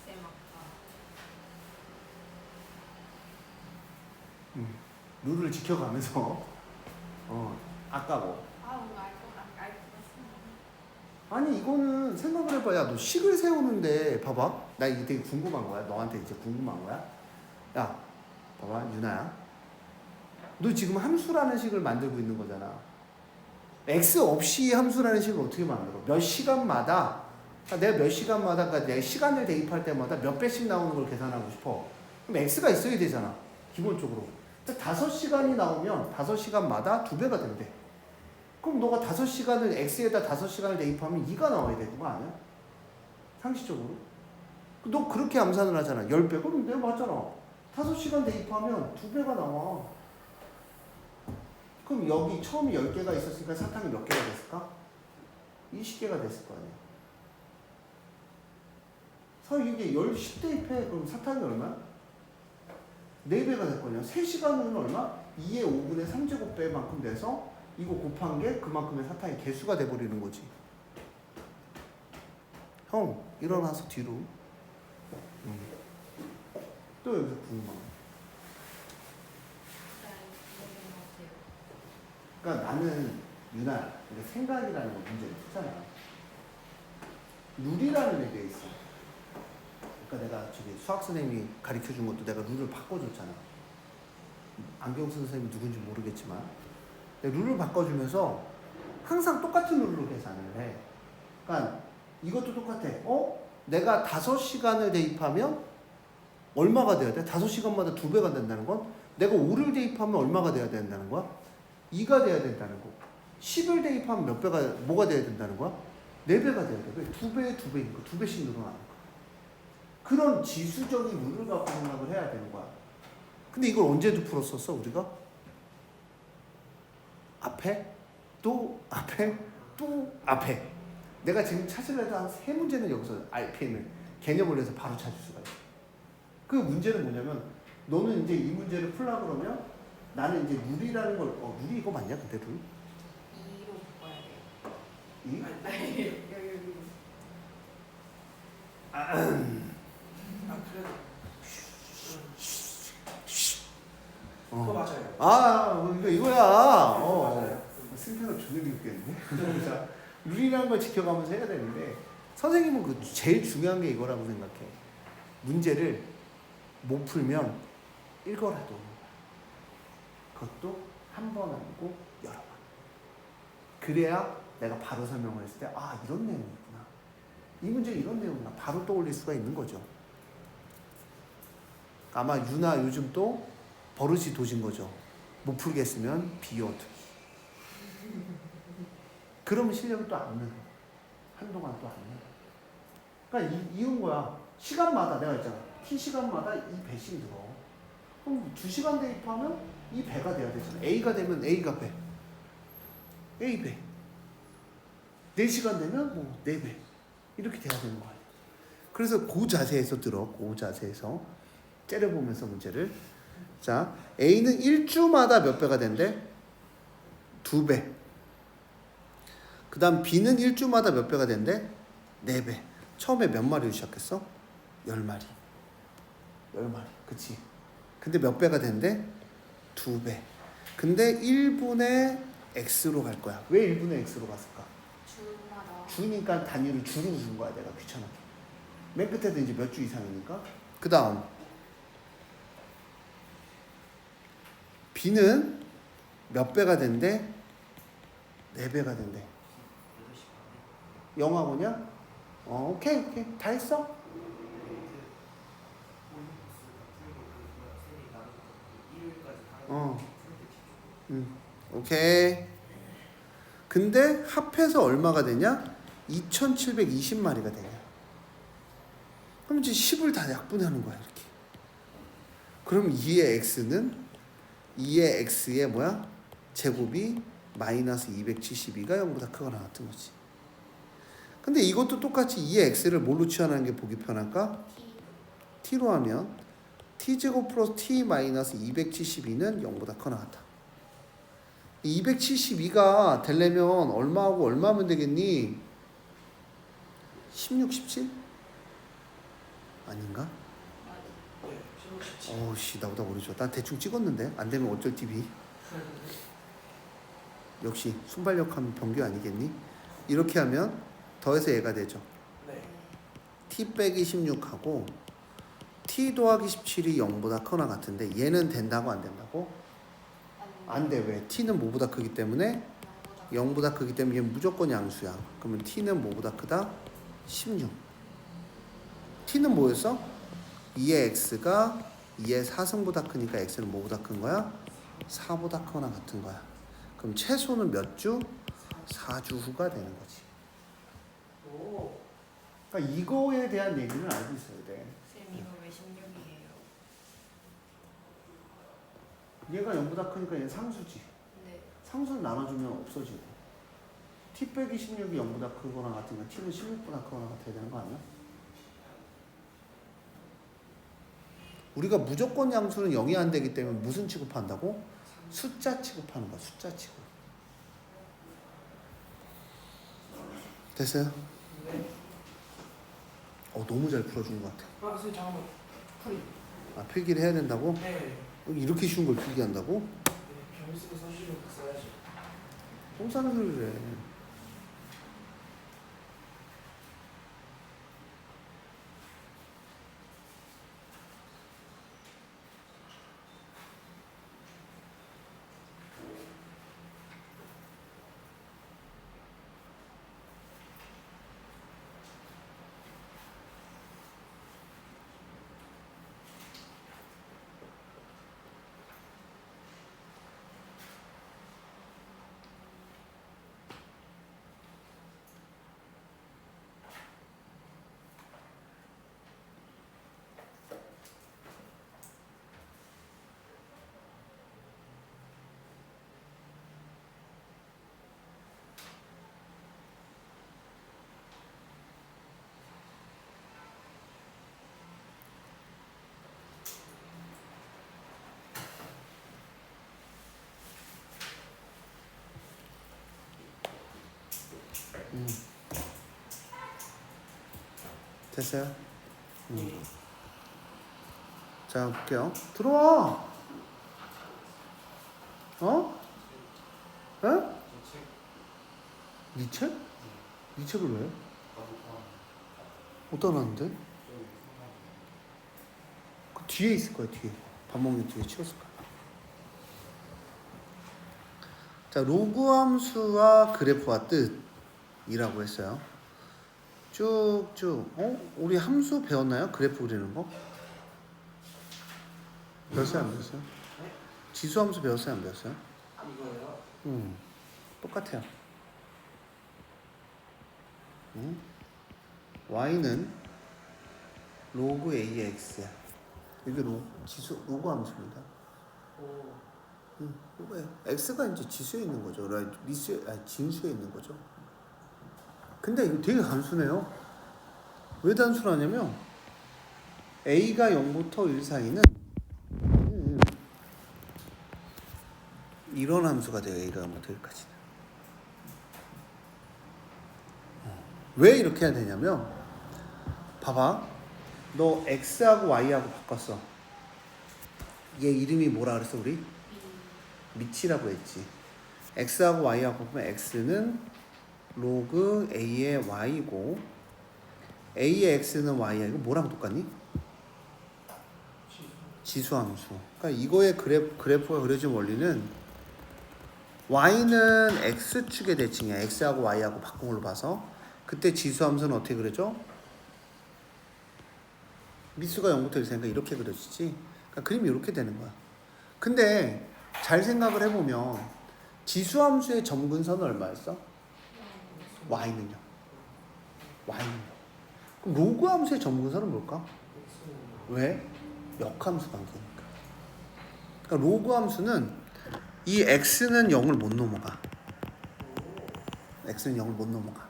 쌤 아까
룰을 지켜가면서 아까 뭐
뭔가 알것 같습니다.
아니 이거는 생각을 해봐. 야, 너 식을 세우는데 봐봐. 나 이게 되게 궁금한 거야. 너한테 이제 궁금한 거야. 야, 봐봐 유나야. 너 지금 함수라는 식을 만들고 있는 거잖아. x 없이 함수라는 식을 어떻게 만들어? 몇 시간마다 내가 몇 시간마다 그러니까 내 시간을 대입할 때마다 몇 배씩 나오는 걸 계산하고 싶어. 그럼 x가 있어야 되잖아. 기본적으로. 5시간이 나오면 5시간마다 2배가 된대. 그럼 너가 5시간을 x에다 5시간을 대입하면 2가 나와야 되는 거 아니야? 상식적으로. 너 그렇게 암산을 하잖아. 10배. 그럼 내가 맞잖아. 5시간 대입하면 2배가 나와. 그럼 여기 처음에 10개가 있었으니까 사탕이 몇 개가 됐을까? 20개가 됐을 거 아니야. 이게 10 대입해. 그럼 사탕이 얼마야? 4배가 될 거냐. 3시간은 얼마? 2의 5분의 3제곱배만큼 돼서 이거 곱한 게 그만큼의 사탕의 개수가 돼버리는 거지. 형, 일어나서 뒤로. 또 여기서 궁금한 거. 그러니까 나는 유나, 생각이라는 거 문제를 쓰잖아. 룰이라는 게 있어. 그러니까 내가 저기 수학 선생님이 가르쳐 준 것도 내가 룰을 바꿔줬잖아. 안경 쓴 선생님이 누군지 모르겠지만 룰을 바꿔주면서 항상 똑같은 룰로 계산을 해. 그러니까 이것도 똑같아. 내가 5시간을 대입하면 얼마가 돼야 돼? 5시간마다 2배가 된다는 건 내가 5를 대입하면 얼마가 돼야 된다는 거야? 2가 돼야 된다는 거. 10을 대입하면 몇 배가 뭐가 돼야 된다는 거야? 4배가 돼야 돼. 왜? 2배에 2배니까 2배씩 늘어나는 거야. 그런 지수적인 룰을 갖고 생각을 해야 되는 거야. 근데 이걸 언제도 풀었었어 우리가? 앞에 또 앞에 또 앞에. 내가 지금 찾으려도 한 3문제는 여기서 앞에 있는 개념을 해서 바로 찾을 수가 있어. 그 문제는 뭐냐면 너는 이제 이 문제를 풀려고 그러면 나는 이제 룰이라는 걸 룰이 이거 맞냐 근데 룰?
2로 바꿔야 돼요.
2?
여기.
그래도
어.
맞아요.
이거야.
맞아요.
승패가 존나 웃겠네. 자, 룰이라는 걸 지켜가면서 해야 되는데 선생님은 그 제일 중요한 게 이거라고 생각해. 문제를 못 풀면 읽어라도 그것도 한 번 아니고 여러 번. 그래야 내가 바로 설명을 했을 때 이런 내용이구나. 이 문제 이런 내용이구나. 바로 떠올릴 수가 있는 거죠. 아마 유나 요즘 또 버릇이 도진 거죠. 못 풀겠으면 비워두기. 그러면 실력이 또 안 늘어. 한동안 또 안 늘어. 그러니까 이은 거야. 시간마다 내가 했잖아. T 시간마다 이 배씩 늘어. 그럼 2시간 대입하면 이 배가 돼야 되잖아. A가 되면 A가 배. A 배. 4시간 되면 뭐 4배. 이렇게 돼야 되는 거야. 그래서 그 자세에서 들어. 그 자세에서 째려보면서 문제를. 자, A는 1주마다 몇 배가 된대? 2배. 그 다음 B는 1주마다 몇 배가 된대? 4배. 처음에 몇 마리로 시작했어? 10마리. 10마리. 그치? 근데 몇 배가 된대? 2배. 근데 1분의 x로 갈 거야. 왜 1분의 x로 갔을까?
주마다.
주니까 단위를 주로 준 거야. 내가 귀찮아. 맨 끝에도 이제 몇 주 이상이니까. 그 다음 B는 몇 배가 된대? 4배가 된대. 영화고냐? 오케이. 다 했어? 오케이. 근데 합해서 얼마가 되냐? 2720마리가 되냐? 그럼 이제 10을 다 약분하는 거야, 이렇게. 그럼 2의 x의 뭐야? 제곱이 마이너스 272가 0보다 크거나 같은 거지. 근데 이것도 똑같이 2의 x를 뭘로 취하는 게 보기 편할까? t로 하면 t제곱 플러스 t 마이너스 272는 0보다 크거나 같다. 272가 되려면 얼마하고 얼마면 되겠니? 16, 17? 아닌가?
네, 16, 17.
어우씨 나보다 모르죠. 난 대충 찍었는데 안 되면 어쩔 TV. 역시 순발력하면 병규 아니겠니? 이렇게 하면 더해서 얘가 되죠.
네.
t 빼기 16하고 t 더하기 17이 0보다 크거나 같은데 얘는 된다고 안 된다고? 안 돼. 왜? t는 뭐보다 크기 때문에 0보다 크기 때문에 얘는 무조건 양수야. 그러면 t는 뭐보다 크다? 16. t는 뭐였어? 2의 x가 2의 4승보다 크니까 x는 뭐보다 큰 거야? 4보다 크거나 같은 거야. 그럼 최소는 몇 주? 4주 후가 되는 거지.
오.
그러니까 이거에 대한 얘기는 알고 있어야 돼.
쌤 이거 왜 16이에요?
얘가 0보다 크니까 얘는 상수지.
네.
상수를 나눠주면 없어지고 t 빼기 16이 0보다 크거나 같으니까 t는 16보다 크거나 같아야 되는 거 아니야? 우리가 무조건 양수는 0이 안 되기 때문에 무슨 취급한다고? 숫자 취급하는 거야. 숫자 취급. 됐어요?
네.
너무 잘 풀어준 것 같아.
아, 선생님 잠깐만. 풀이.
필기를 해야 된다고?
네.
이렇게 쉬운 걸 필기한다고?
네, 경희쌤이 써주시면 써야죠.
똥 싸는 소리를 해. 됐어요? 자, 볼게요. 들어와. 어? 에? 네 책? 네 책을 왜? 어디다 놨는데? 그 뒤에 있을 거야, 뒤에. 밥 먹는 뒤에 치웠을 거야. 자, 로그 함수와 그래프와 뜻이라고 했어요. 쭉쭉. 우리 함수 배웠나요? 그래프 그리는 거? 배웠어요, 안 배웠어요? 지수 함수 배웠어요, 안 배웠어요?
이거요?
똑같아요. y는 로그 a의 x야. 이게 로그 함수입니다.
오.
로그예요. x가 이제 지수에 있는 거죠. 진수에 있는 거죠. 근데 이거 되게 단순해요. 왜 단순하냐면 a가 0부터 1 사이는 이런 함수가 돼요. a가 0부터 1까지는. 왜 이렇게 해야 되냐면 봐봐. 너 x하고 y하고 바꿨어. 얘 이름이 뭐라 그랬어 우리? 미치라고 했지. x하고 y하고 보면 x는 로그 a의 y고 a의 x는 y야. 이거 뭐랑 똑같니? 지수함수. 그러니까 이거의 그래프가 그려진 원리는 y는 x축의 대칭이야. x하고 y하고 바꾼 걸로 봐서 그때 지수함수는 어떻게 그려져? 미수가 0부터 1사니까 이렇게 그려지지. 그러니까 그림이 이렇게 되는 거야. 근데 잘 생각을 해보면 지수함수의 점근선은 얼마였어? y는요. 그럼 로그 함수의 점근선은 뭘까? 왜? 역함수 관계니까. 그러니까 로그 함수는 이 x는 0을 못 넘어가. x는 0을 못 넘어가.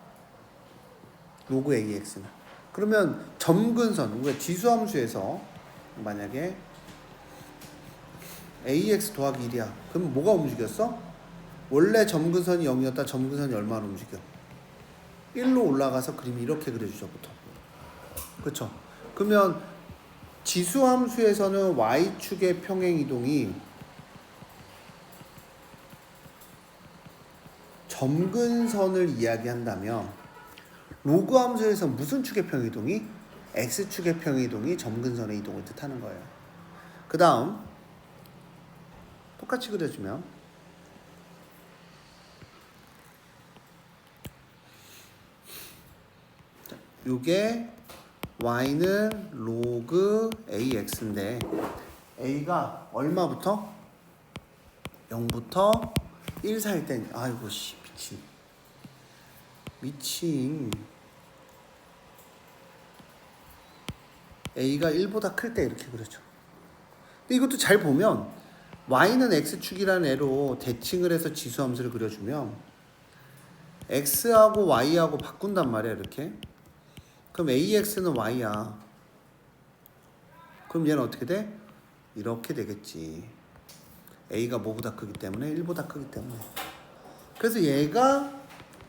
로그 ax는. 그러면 점근선, 우리가 지수함수에서 만약에 ax 더하기 1이야. 그럼 뭐가 움직였어? 원래 점근선이 0이었다 점근선이 얼마로 움직여? 1로 올라가서 그림이 이렇게 그려주죠 보통. 그렇죠? 그러면 지수함수에서는 y축의 평행이동이 점근선을 이야기한다면 로그 함수에서 무슨 축의 평행이동이? x축의 평행이동이 점근선의 이동을 뜻하는 거예요. 그 다음 똑같이 그려주면 요게 y는 로그 ax인데 a가 얼마부터? 0부터 1 사이일 땐 아이고 씨 미친 a가 1보다 클 때 이렇게 그려져. 근데 이것도 잘 보면 y는 x축이라는 애로 대칭을 해서 지수함수를 그려주면 x하고 y하고 바꾼단 말이야 이렇게. 그럼 ax는 y야. 그럼 얘는 어떻게 돼? 이렇게 되겠지. a가 뭐보다 크기 때문에 1보다 크기 때문에. 그래서 얘가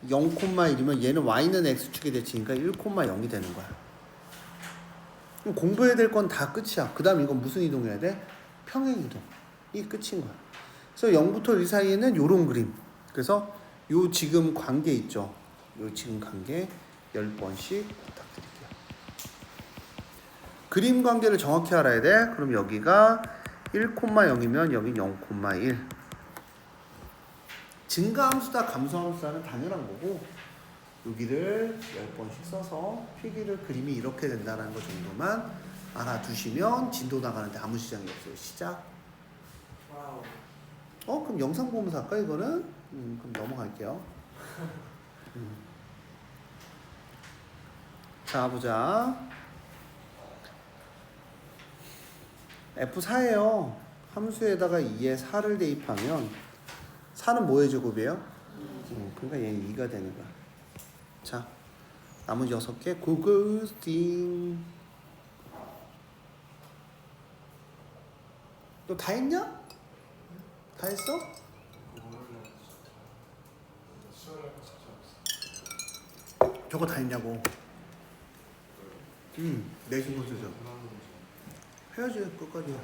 0,1이면 얘는 y는 x축의 대칭이니까 1,0이 되는 거야. 그럼 공부해야 될 건 다 끝이야. 그 다음 이건 무슨 이동해야 돼? 평행이동. 이 끝인 거야. 그래서 0부터 1 사이에는 요런 그림. 그래서 요 지금 관계 있죠. 요 지금 관계 10번씩 부탁드릴게요. 그림 관계를 정확히 알아야 돼. 그럼 여기가 1,0이면 여긴 0,1. 증가함수다 감소함수다는 당연한 거고 여기를 10번씩 써서 필기를 그림이 이렇게 된다는 거 정도만 알아두시면 진도 나가는데 아무 지장이 없어요. 시작.
와우.
그럼 영상 보면서 할까 이거는? 그럼 넘어갈게요. 자 보자. F4예요. 함수에다가 2에 4를 대입하면 4는 뭐의 제곱이에요? 그러니까 얘는 2가 되는 거야. 자, 나머지 6개 고고스팅. 너 다 했냐? 다 했어? 저거 다 했냐고. 내신 거 쓰죠. 해야지 끝까지.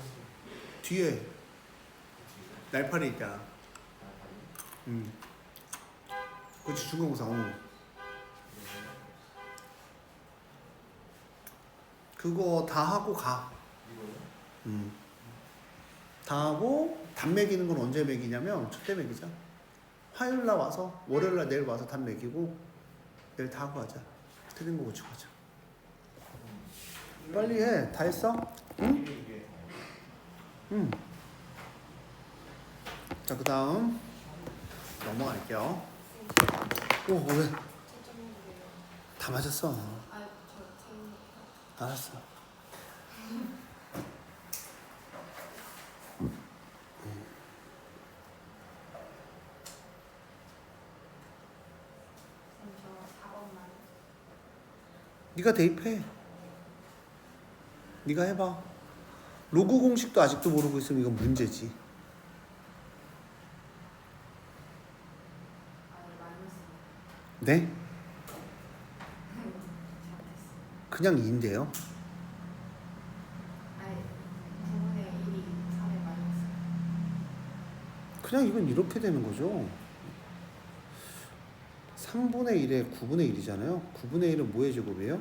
뒤에 날파리 있잖아. 그렇지 중간고사. 그거 다 하고 가. 다 하고 답 매기는 건 언제 매기냐면 첫째 매기자. 화요일 날 와서 월요일 날 내일 와서 답 매기고 내일 다 하고 하자. 틀린 거 고치고 하자. 빨리 해. 다 했어? 응? 자, 그 다음 넘어갈게요. 오, 왜? 다 맞았어. 알았어. 네가 대입해. 네가 해봐. 로그 공식도 아직도 모르고 있으면 이건 문제지. 네? 그냥 2인데요. 그냥 이건 이렇게 되는 거죠. 3분의 1에 9분의 1이잖아요. 9분의 1은 뭐의 제곱이에요?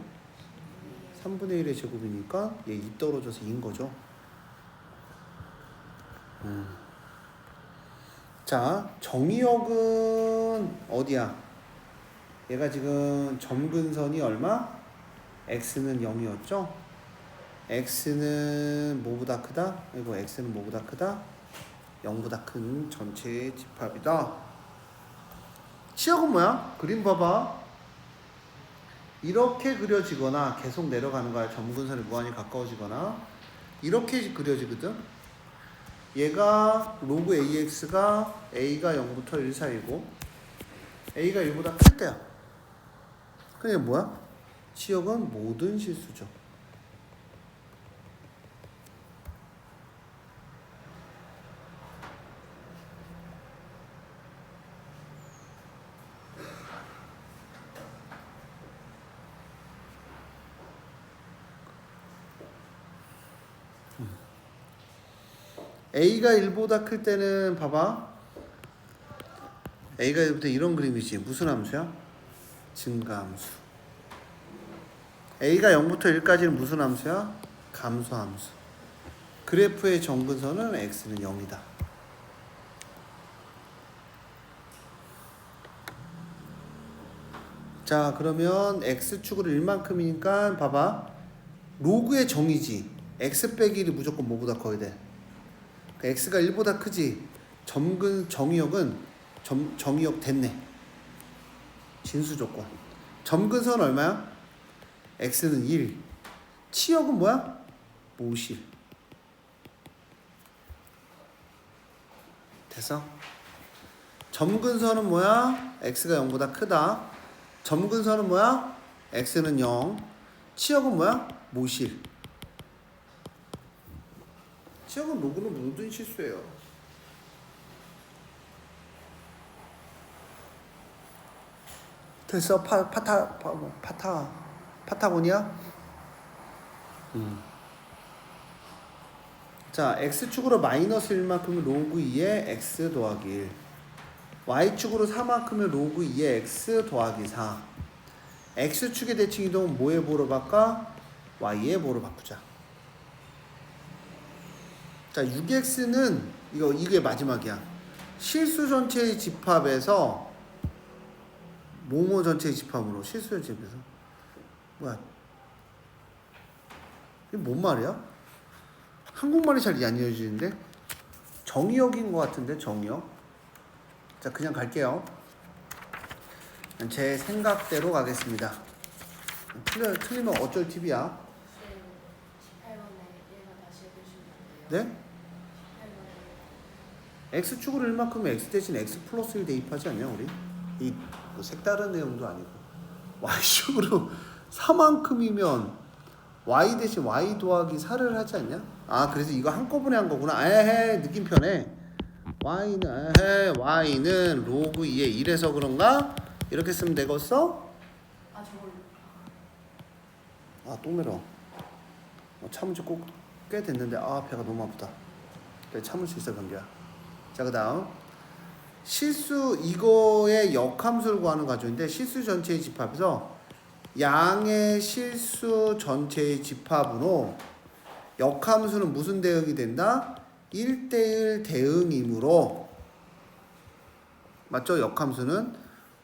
3분의 1의 제곱이니까 얘 2 떨어져서 2인 거죠. 자, 정의역은 어디야? 얘가 지금 점근선이 얼마? x는 0이었죠? x는 뭐보다 크다? 이거 x는 뭐보다 크다? 0보다 큰 전체의 집합이다. 치역은 뭐야? 그림 봐봐. 이렇게 그려지거나 계속 내려가는 거야. 점근선이 무한히 가까워지거나 이렇게 그려지거든. 얘가 로그 ax가 a가 0부터 1 사이고 a가 1보다 클 때야. 그게 뭐야? 치역은 모든 실수죠. a가 1보다 클 때는 봐봐. a가 1보다 이런 그림이지. 무슨 함수야? 증가함수. a가 0부터 1까지는 무슨 함수야? 감소함수. 그래프의 정근선은 x는 0이다. 자, 그러면 x축으로 1만큼이니까 봐봐. 로그의 정이지. x 빼기 1이 무조건 뭐보다 커야 돼? 그러니까 x가 1보다 크지. 정의역은 정의역 됐네. 진수 조건. 점근선 얼마야? x는 1. 치역은 뭐야? 모실. 됐어? 점근선은 뭐야? x가 0보다 크다. 점근선은 뭐야? x는 0. 치역은 뭐야? 모실. 치역은 로그는 모든 실수예요. 됐어? 파타고니아? 자, x축으로 마이너스 1만큼은 로그 2의 x 더하기 1. y축으로 4만큼은 로그 2의 x 더하기 4. x축의 대칭 이동은 뭐에 뭐로 바꿔? y에 뭐로 바꾸자. 자, 6x는 이게 마지막이야. 실수 전체의 집합에서 뭐뭐 전체의 집합으로 실수 전체의 집합에서 뭐야? 이게 뭔 말이야? 한국말이 잘 안 이어지는데? 정의역인 것 같은데, 정의역. 자, 그냥 갈게요. 제 생각대로 가겠습니다. 틀리면 어쩔 팁이야.
18번에 얘가 다시 해주시면 안 돼요?
네?
18번에
x축으로 1만큼은 x 대신 x 플러스 1 대입하지 않냐, 우리? 뭐 색다른 내용도 아니고. y축으로 4만큼이면 y 대신 y 더하기 4를 하지 않냐? 아, 그래서 이거 한꺼번에 한 거구나. 에헤, 느낌 편해. y는 로그 2의 1에서 그런가? 이렇게 쓰면 되겠어?
아 저걸
아, 또 메러. 참은 지 꽤 됐는데 배가 너무 아프다. 그래, 참을 수 있어, 경기야. 자, 그 다음 실수, 이거의 역함수를 구하는 과정인데 실수 전체의 집합에서 양의 실수 전체의 집합으로 역함수는 무슨 대응이 된다? 1대1 대응이므로, 맞죠? 역함수는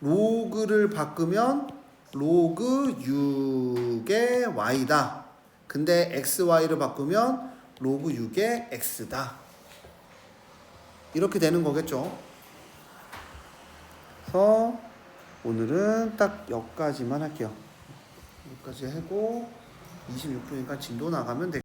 로그를 바꾸면 로그 6의 y다. 근데 xy를 바꾸면 로그 6의 x다. 이렇게 되는 거겠죠. 그래서 오늘은 딱 여기까지만 할게요. 여기까지 하고 26분이니까 진도 나가면 돼.